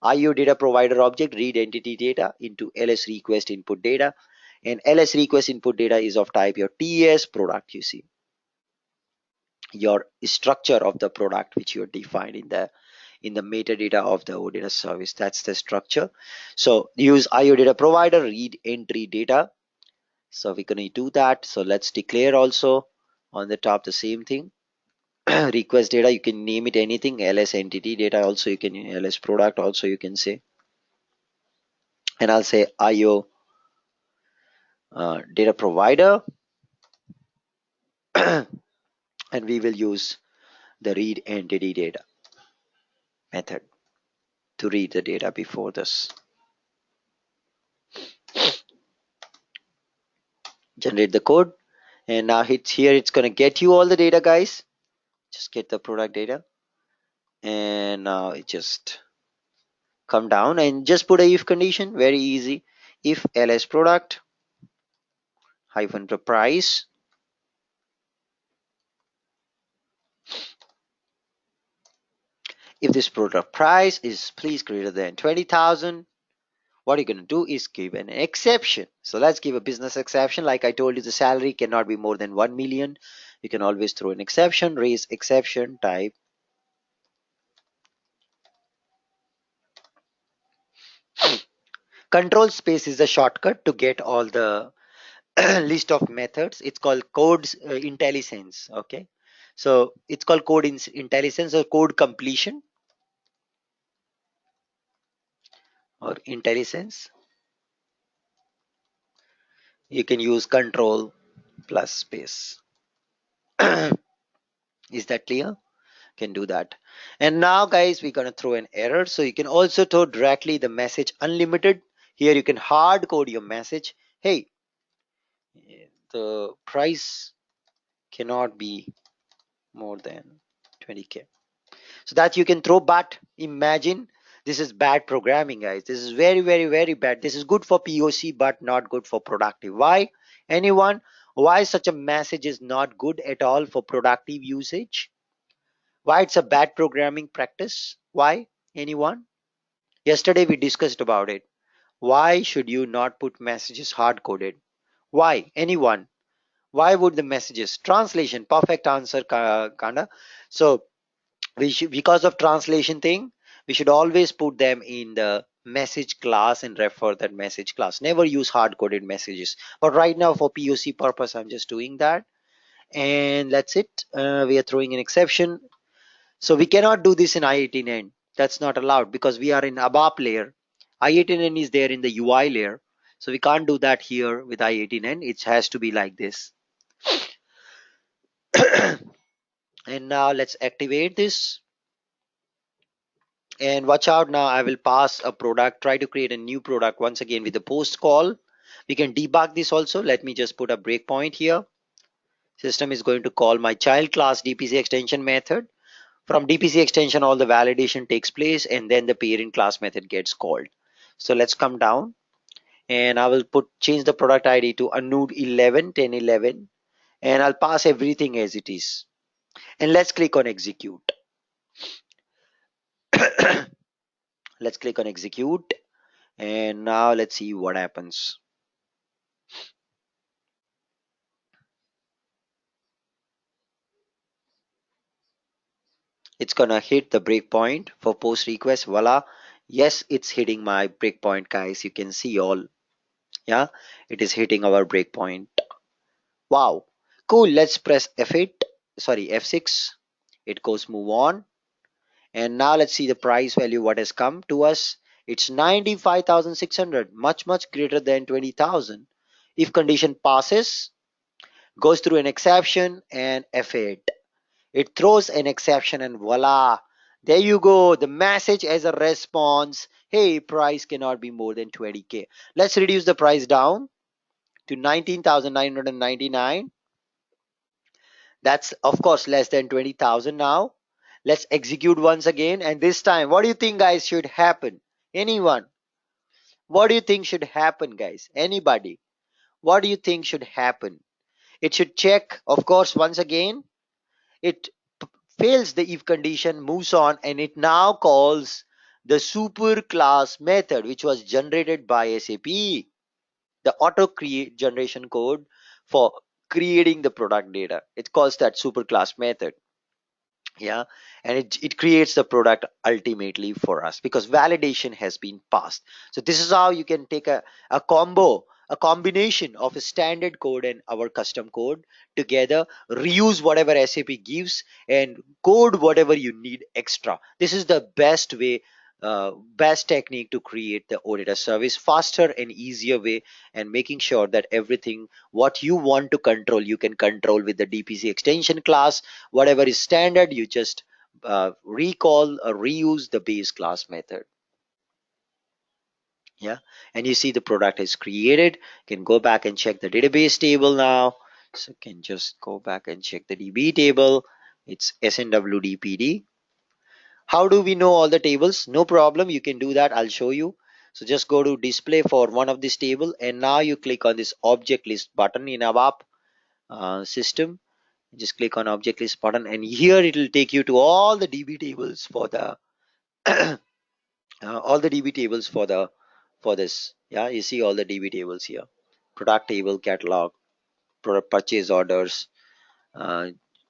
IO data provider object read entity data into ls request input data, and ls request input data is of type your TS product. You see your structure of the product which you defined in the metadata of the OData service. That's the structure. So use IO data provider read entry data. So we're going to do that. So let's declare also on the top the same thing. Request data, you can name it anything. Ls entity data also, you can ls product also, you can say. And I'll say IO data provider and we will use the read entity data method to read the data before this. Generate the code, and now it's here, it's going to get you all the data, guys. Just get the product data, and now it just come down and just put a if condition. Very easy. If ls product hyphen the price, if this product price is please greater than 20,000, what you're going to do is give an exception. So let's give a business exception. Like I told you, the salary cannot be more than 1 million. You can always throw an exception, raise exception type. Control space is a shortcut to get all the list of methods. It's called codes intelligence. Okay, so it's called code intelligence or code completion or intelligence. You can use control plus space. Is that clear? Can do that. And now guys, we're gonna throw an error. So you can also throw directly the message unlimited. Here you can hard code your message. Hey, the price cannot be more than 20k. So that you can throw, but imagine this is bad programming, guys. This is very, very, very bad. This is good for POC, but not good for productive. Why? Anyone? Why such a message is not good at all for productive usage? Why it's a bad programming practice? Why? Anyone? Yesterday we discussed about it. Why should you not put messages hard coded? Why? Anyone? Why would the messages translation perfect answer kinda? So we should, because of translation thing, we should always put them in the message class and refer that message class. Never use hard coded messages. But right now for POC purpose, I'm just doing that, and that's it. We are throwing an exception. So we cannot do this in I18N. That's not allowed because we are in ABAP layer. I18N is there in the UI layer. So we can't do that here with I18N. It has to be like this. And now let's activate this. And watch out, now I will pass a product, try to create a new product once again with the post call. We can debug this also. Let me just put a breakpoint here. System is going to call my child class DPC extension method. From DPC extension, all the validation takes place and then the parent class method gets called. So let's come down and I will change the product ID to Anud 11 10 11, and I'll pass everything as it is. And let's click on execute. Let's click on execute. And now let's see what happens. It's gonna hit the breakpoint for post request. Voila. Yes, it's hitting my breakpoint, guys. You can see all. Yeah, it is hitting our breakpoint. Wow, cool. Let's press F8, sorry, F6. It goes move on. And now let's see the price value, what has come to us. It's 95,600, much greater than 20,000. If condition passes, goes through an exception and F8. It throws an exception and voila. There you go. The message as a response. Hey, price cannot be more than 20K. Let's reduce the price down to 19,999. That's of course less than 20,000 now. Let's execute once again. And this time, what do you think, guys, should happen? Anyone? What do you think should happen, guys? Anybody? What do you think should happen? It should check, of course, once again. It fails the if condition, moves on, and it now calls the super class method, which was generated by SAP, the auto create generation code for creating the product data. It calls that super class method. Yeah, and it creates the product ultimately for us because validation has been passed. So this is how you can take a combo, a combination of a standard code and our custom code together, reuse whatever SAP gives and code whatever you need extra. This is the best way, best technique to create the audit service faster and easier way, and making sure that everything what you want to control you can control with the DPC extension class. Whatever is standard, you just recall or reuse the base class method. Yeah, and you see the product is created. You can go back and check the database table now. So you can just go back and check the DB table. It's SNWDPD. How do we know all the tables? No problem, you can do that. I'll show you. So just go to display for one of this table, and now you click on this object list button in ABAP system. Just click on object list button, and here it will take you to all the DB tables for the all the DB tables for the for this. Yeah, you see all the DB tables here: product table, catalog, product purchase orders, uh,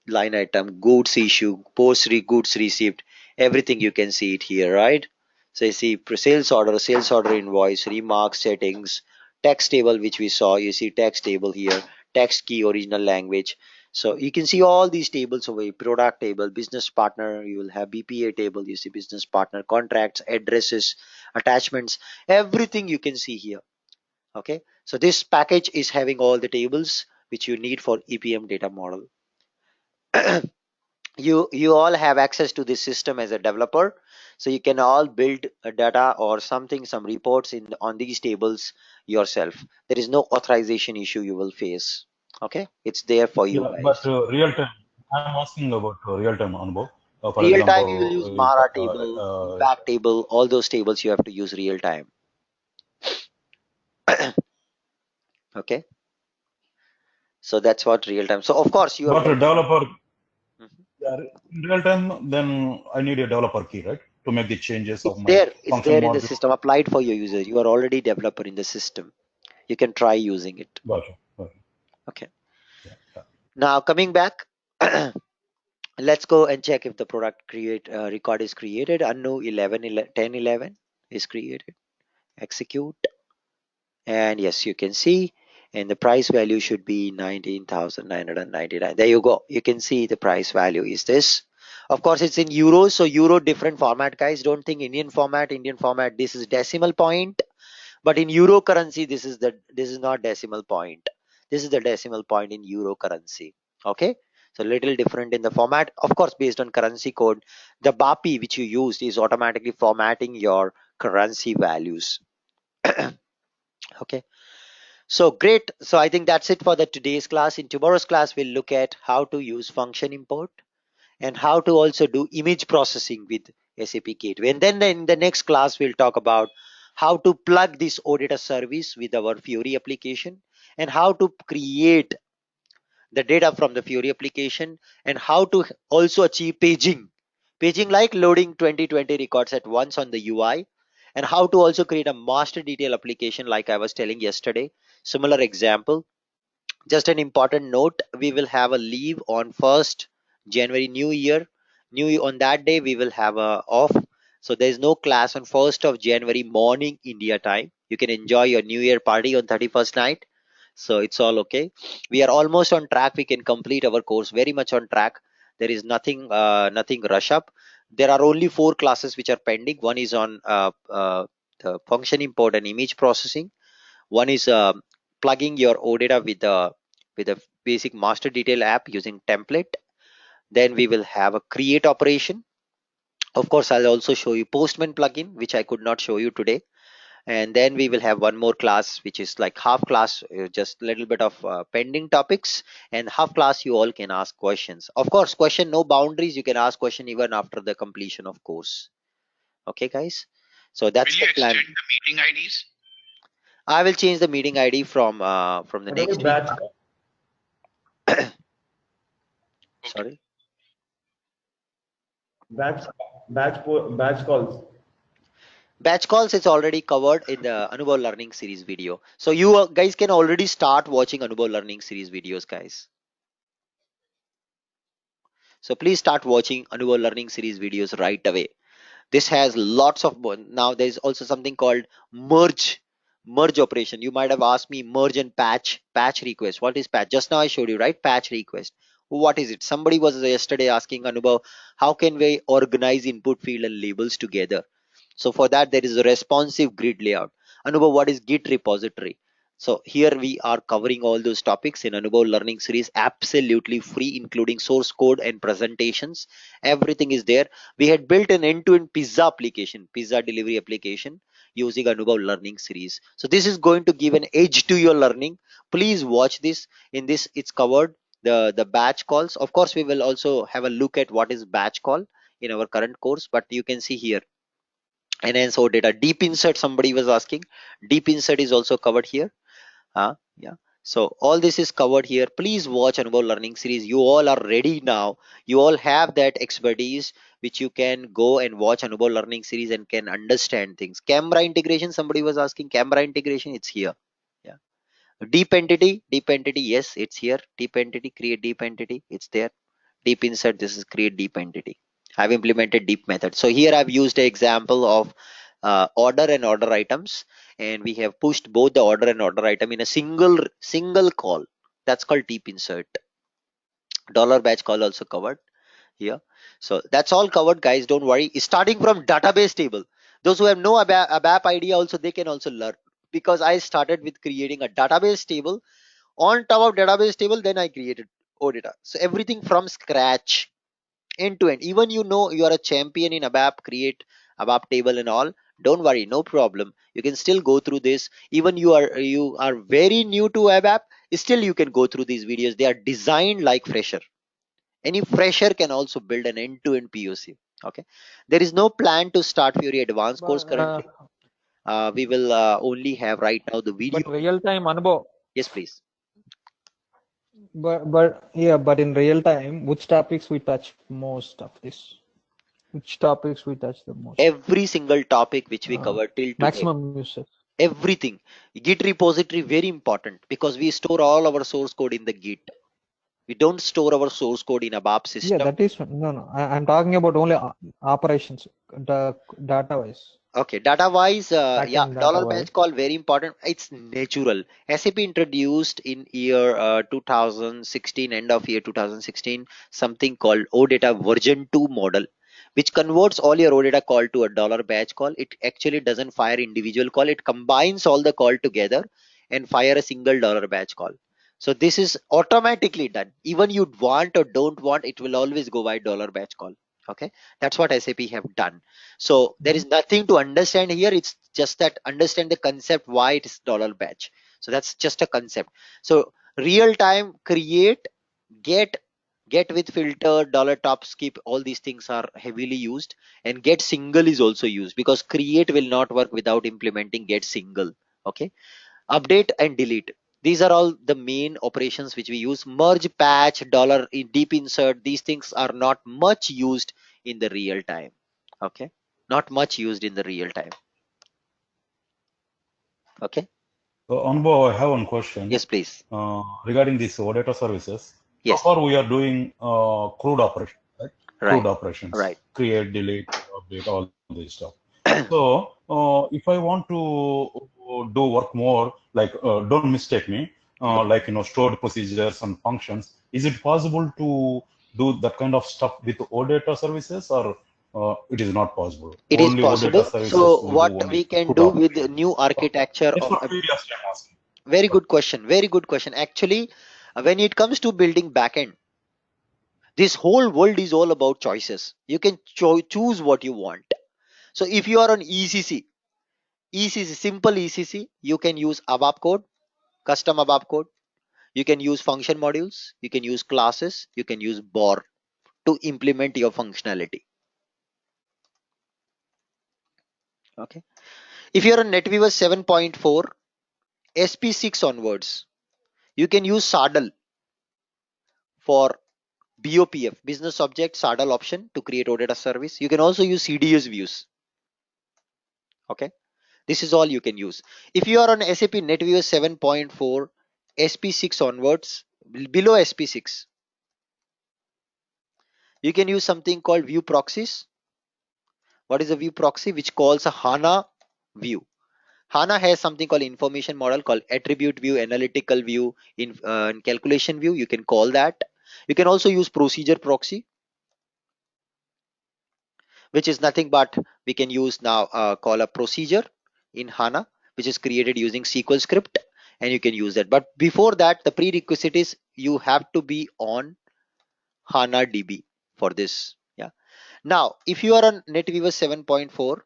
line item, goods issue, goods received, everything you can see it here, right? So you see sales order invoice, remarks, settings, text table, which we saw. You see text table here, text key, original language. So you can see all these tables over here. Product table, business partner, you will have BPA table, you see business partner, contracts, addresses, attachments, everything you can see here. Okay, so this package is having all the tables which you need for EPM data model. You all have access to this system as a developer, so you can all build a data or something, some reports in on these tables yourself. There is no authorization issue you will face. Okay, it's there for you Yeah, but guys. real time. I'm asking about real time Anubhav. For Real time example, you will use if Mara table, impact table, all those tables you have to use real time. Okay, so that's what real time. So of course you are but a working. developer Mhm. In real time, then I need a developer key, right, to make the changes of It's my there. It's function there in the module. system. Applied for your users. You are already developer in the system. You can try using it. Gotcha. Okay. Okay. Yeah. Yeah. Now coming back, let's go and check if the product record is created. Anu 1011 is created. Execute, and yes, you can see, and the price value should be 19,999. There you go. You can see the price value is this. Of course, it's in euros, so euro different format, guys. Don't think Indian format. Indian format. This is decimal point, but in euro currency, this is not decimal point. This is the decimal point in euro currency. Okay. So little different in the format, of course, based on currency code. The BAPI which you used is automatically formatting your currency values. Okay. So great. So I think that's it for the today's class. In tomorrow's class, we'll look at how to use function import and how to also do image processing with SAP Gateway. And then in the next class, we'll talk about how to plug this OData service with our Fiori application and how to create the data from the Fiori application and how to also achieve paging. Paging like loading 2020 records at once on the UI, and how to also create a master detail application like I was telling yesterday. Similar example. Just an important note, we will have a leave on 1st January, new year. On that day we will have a off. So there is no class on 1st of January morning India time. You can enjoy your new year party on 31st night. So it's all okay. We are almost on track. We can complete our course very much on track. There is nothing rush up. There are only 4 classes which are pending. One is on the function import and image processing. One is plugging your OData with a basic master detail app using template. Then we will have a create operation. Of course, I'll also show you Postman plugin, which I could not show you today. And then we will have one more class, which is like half class, just a little bit of pending topics, and half class you all can ask questions. Of course, question no boundaries. You can ask question even after the completion of course. Okay, guys. So that's Will the you plan. extend the meeting IDs? I will change the meeting ID from the What about next week. batch Okay. Sorry. batch batch calls? Batch calls is already covered in the Anubhav Learning Series video. So you guys can already start watching Anubhav Learning Series videos, guys. So please start watching Anubhav Learning Series videos right away. This has lots of now there is also something called merge operation. You might have asked me merge and patch request. What is patch? Just now I showed you, right? Patch request. What is it? Somebody was yesterday asking Anubhav, how can we organize input field and labels together? So for that, there is a responsive grid layout. Anubhav, what is Git repository? So here we are covering all those topics in Anubhav Learning Series, absolutely free, including source code and presentations. Everything is there. We had built an end-to-end pizza delivery application using Anubhav Learning Series. So this is going to give an edge to your learning. Please watch this. In this, it's covered the batch calls. Of course, we will also have a look at what is batch call in our current course, but you can see here enhance data deep insert, somebody was asking. Deep insert is also covered here. Yeah, so all this is covered here. Please watch Anubhav Learning Series. You all are ready now. You all have that expertise which you can go and watch Anubhav Learning Series and can understand things. Camera integration, somebody was asking. Camera integration, it's here. Yeah. Deep entity, yes, it's here. Deep entity, create deep entity, it's there. Deep insert, this is create deep entity. I've implemented deep method. So here I've used an example of order and order items, and we have pushed both the order and order item in a single call. That's called deep insert. Dollar batch call also covered here. So that's all covered, guys. Don't worry. Starting from database table. Those who have no ABAP idea also, they can also learn, because I started with creating a database table. On top of database table, then I created OData. So everything from scratch, end to end. Even you are a champion in ABAP, create ABAP table and all. Don't worry, no problem. You can still go through this. Even you are very new to ABAP, still you can go through these videos. They are designed like fresher. Any fresher can also build an end-to-end POC. Okay. There is no plan to start Fury advanced course But, currently. We will only have right now the video. but real time Anubhav, Yes, please. But in real time, which topics we touch most of this? Which topics we touch the most? Every single topic which we Uh, covered till today, maximum usage. everything. Git repository very important because we store all our source code in the Git. We don't store our source code in a ABAP Yeah, system. that is no. I'm talking about only operations, the data wise, Okay, data wise, yeah, backend data dollar wise. batch call very important. It's natural. SAP introduced in year 2016, end of year 2016, something called OData version 2 model, which converts all your OData call to a dollar batch call. It actually doesn't fire individual call. It combines all the call together and fire a single dollar batch call. So this is automatically done. Even you want or don't want, it will always go by dollar batch call. Okay, that's what SAP have done. So there is nothing to understand here. It's just that understand the concept why it is dollar batch. So that's just a concept. So real time create, get, get with filter, dollar top skip, all these things are heavily used, and get single is also used because create will not work without implementing get single. Okay, update and delete, these are all the main operations which we use. Merge, patch, dollar deep insert, these things are not much used in the real time. Okay, not much used in the real time. Okay, Anbo, I have one question yes please. regarding these OData services. So Yes, far, we are doing crude operations, right? right, Crude operations, right. create, delete, update, all this stuff. So if I want to do work more, like don't mistake me, like stored procedures and functions, is it possible to do that kind of stuff with OData services, or it is not possible? It is Only OData possible. services So will do what we only can crude do with operation. the new architecture It's of for a curiosity I'm asking. very good question, very good question. Actually, when it comes to building backend, this whole world is all about choices. You can choose what you want. So if you are on ECC, simple ECC, you can use ABAP code, custom ABAP code. You can use function modules. You can use classes. You can use BOR to implement your functionality. Okay. If you're on NetWeaver 7.4, SP6 onwards, you can use SADL for BOPF, business object SADL option to create OData service. You can also use CDS views. Okay. This is all you can use. If you are on SAP NetWeaver 7.4, SP6 onwards, below SP6, you can use something called view proxies. What is a view proxy? Which calls a HANA view. HANA has something called information model called attribute view, analytical view, in calculation view. You can call that. You can also use procedure proxy, which is nothing but we can use now call a procedure in HANA, which is created using SQL script, and you can use that. But before that, the prerequisite is you have to be on HANA DB for this. Yeah. Now, if you are on NetWeaver 7.4,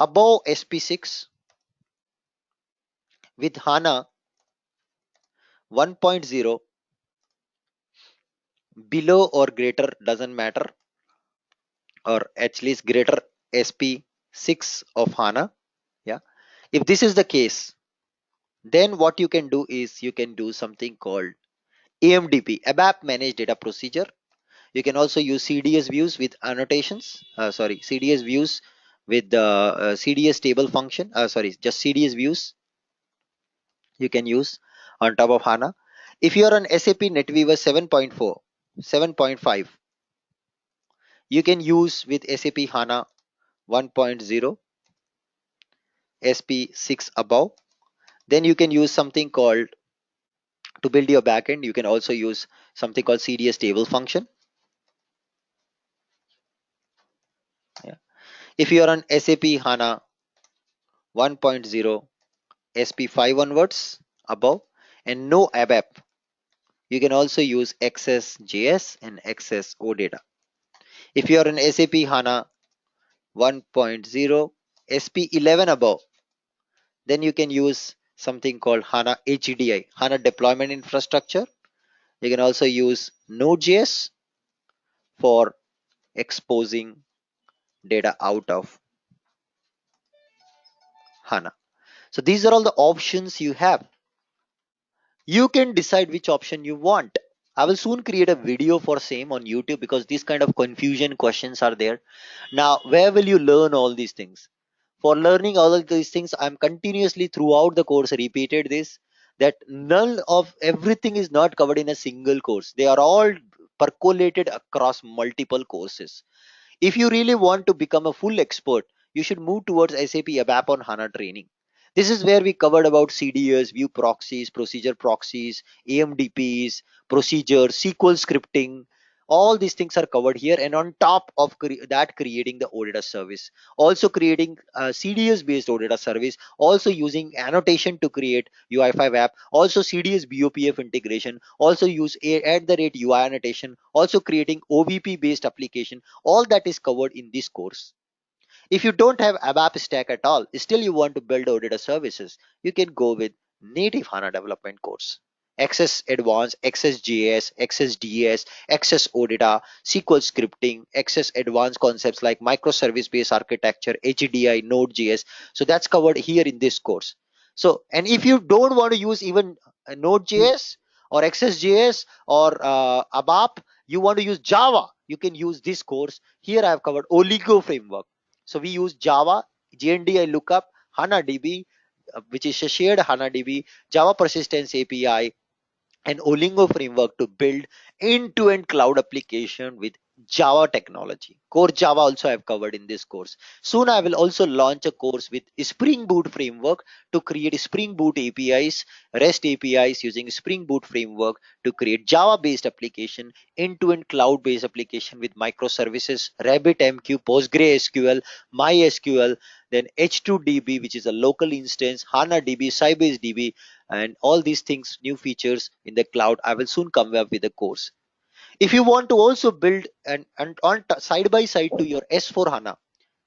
above SP6 with HANA 1.0, below or greater doesn't matter, or at least greater SP6 of HANA. Yeah. If this is the case, then what you can do is you can do something called AMDP, ABAP Managed Data Procedure. You can also use CDS views with annotations. CDS views with the CDS table function. Just CDS views you can use on top of HANA. If you are on SAP NetWeaver 7.4, 7.5, you can use with SAP HANA 1.0, SP6 above. Then you can use something called, to build your backend, you can also use something called CDS table function. Yeah. If you are on SAP HANA 1.0, SP5 onwards above, and no ABAP, you can also use XSJS and XSOData. If you are in SAP HANA 1.0, SP11 above, then you can use something called HANA HDI, HANA Deployment Infrastructure. You can also use Node.js for exposing data out of HANA. So these are all the options you have. You can decide which option you want. I will soon create a video for same on YouTube because these kind of confusion questions are there. Now, where will you learn all these things? For learning all of these things, I'm continuously throughout the course repeated this, that none of everything is not covered in a single course. They are all percolated across multiple courses. If you really want to become a full expert, you should move towards SAP ABAP on HANA training. This is where we covered about CDS, view proxies, procedure proxies, AMDPs, procedures, SQL scripting. All these things are covered here, and on top of that, creating the OData service, also creating a CDS based OData service, also using annotation to create UI5 app, also CDS BOPF integration, also use at the rate UI annotation, also creating OVP based application. All that is covered in this course. If you don't have ABAP stack at all, still you want to build OData services, you can go with native HANA development course. Access Advanced, XSJS, XSDS, Access OData, SQL scripting, Access Advanced concepts like microservice based architecture, HDI, Node.js. So that's covered here in this course. So, and if you don't want to use even Node.js or XSJS or ABAP, you want to use Java, you can use this course. Here I have covered Oligo framework. So we use Java, JNDI lookup, HANA-DB, which is a shared HANA-DB, Java Persistence API, and Olingo framework to build end-to-end cloud application with Java technology. Core Java also I have covered in this course. Soon I will also launch a course with Spring Boot framework to create Spring Boot APIs, REST APIs using Spring Boot framework to create Java-based application, end-to-end cloud-based application with microservices, RabbitMQ, PostgreSQL, MySQL, then H2DB, which is a local instance, HANA-DB, Sybase DB, and all these things, new features in the cloud. I will soon come up with a course. If you want to also build and on side by side to your S4 HANA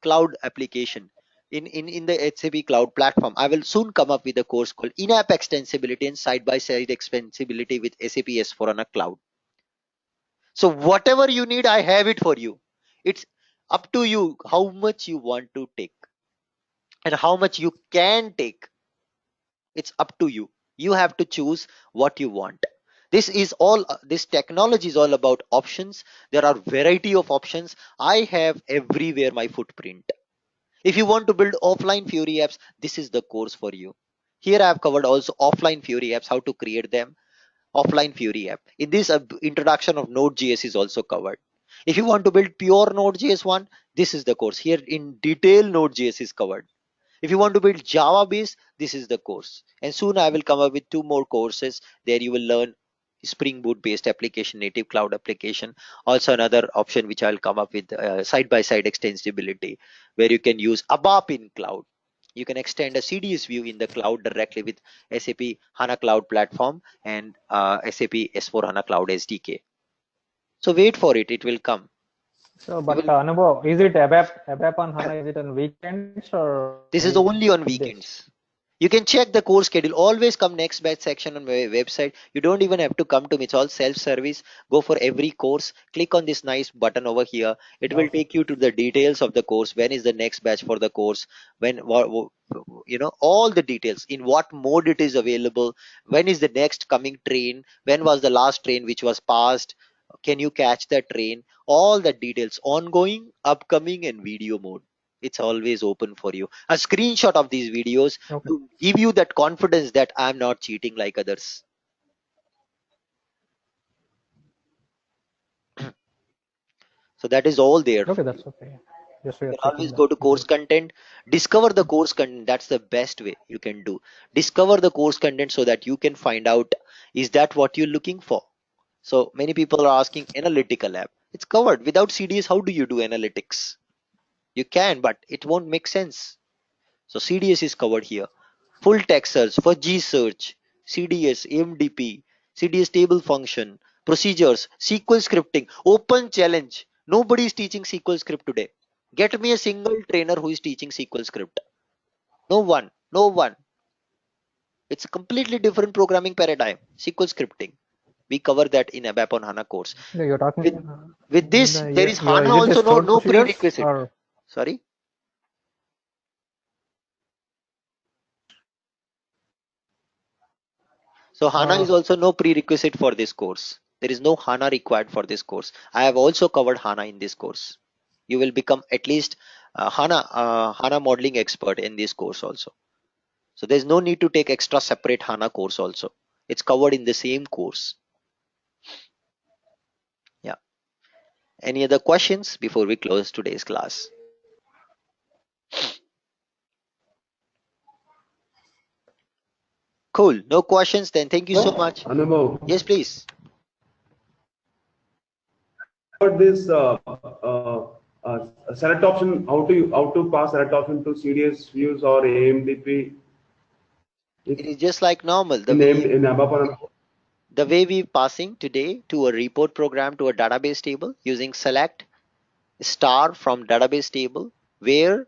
cloud application in the SAP cloud platform, I will soon come up with a course called in-app extensibility and side by side extensibility with SAP S4 HANA cloud. So whatever you need, I have it for you. It's up to you how much you want to take and how much you can take. It's up to you. You have to choose what you want. This is all, this technology is all about options. There are variety of options. I have everywhere my footprint. If you want to build offline Fury apps, this is the course for you. Here I have covered also offline Fury apps, how to create them. Offline Fury app. In this introduction of Node.js is also covered. If you want to build pure Node.js one, this is the course. Here in detail Node.js is covered. If you want to build Java base, this is the course. And soon I will come up with 2 more courses. There you will learn Spring Boot based application, native cloud application. Also another option which I'll come up with side by side extensibility, where you can use ABAP in cloud. You can extend a CDS view in the cloud directly with SAP HANA Cloud Platform and SAP S4 HANA Cloud SDK. So wait for it, it will come. So, You but will, Anubhav, is it ABAP on HANA? Is it on weekends or this is only on weekdays? weekends. You can check the course schedule. Always come next batch section on my website. You don't even have to come to me. It's all self-service. Go for every course. Click on this nice button over here. It will Okay. take you to the details of the course. When is the next batch for the course? When, you know, all the details. In what mode it is available. When is the next coming train? When was the last train which was passed? Can you catch the train? All the details. Ongoing, upcoming, and video mode. It's always open for you. A screenshot of these videos Okay. to give you that confidence that I'm not cheating like others. So that is all there Okay, for you. that's okay. Just we You are can checking always that. go to course content, discover the course content. That's the best way you can do. Discover the course content so that you can find out, is that what you're looking for? So many people are asking analytical app. It's covered. Without CDS, how do you do analytics? You can, but it won't make sense. So CDS is covered here. Full text search for G search, CDS, AMDP, CDS table function, procedures, SQL scripting, open challenge. Nobody is teaching SQL script today. Get me a single trainer who is teaching SQL script. No one, no one. It's a completely different programming paradigm. SQL scripting. We cover that in ABAP on HANA course. Yeah, you're talking. With with this, there is HANA Is it the also stored no procedures prerequisite. or Sorry. So HANA is also no prerequisite for this course. There is no HANA required for this course. I have also covered HANA in this course. You will become at least HANA modeling expert in this course also. So there's no need to take extra separate HANA course also. It's covered in the same course. Yeah. Any other questions before we close today's class? Cool. No questions then. Thank you so much. Anubhav, Yes, please. about this select option, how to pass select option to CDS views or AMDP It is just like normal. in ABAP. The way we passing today to a report program to a database table using select star from database table where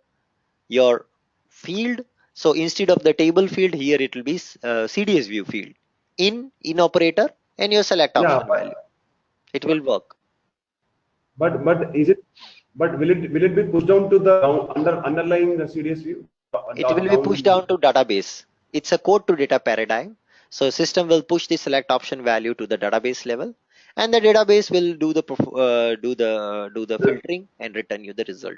your field, so instead of the table field here it will be CDS view field in operator and your select Yeah, option value. It will work. but is it? But will it be pushed down to the underlying CDS view? It will be pushed down to database. It's a code to data paradigm. So system will push the select option value to the database level, and the database will do the filtering and return you the result.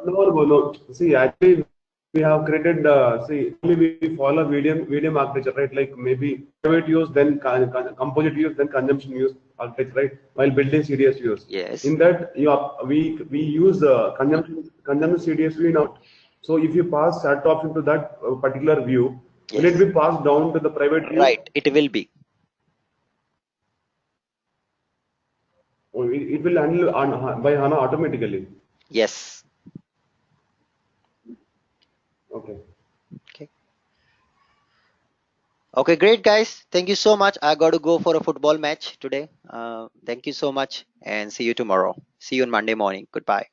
No. See, actually, we have created. See, only we follow VDM architecture, right? Like maybe private use, then composite use, then consumption use architecture, right? While building CDS views. Yes. In that, we use consumption CDS view now. So if you pass that option to that particular view, will Yes. it be passed down to the private view? Right. It will be. Or it will handle by HANA automatically. Yes. Okay. Okay. Okay, great guys. Thank you so much. I got to go for a football match today. Thank you so much and see you tomorrow. See you on Monday morning. Goodbye.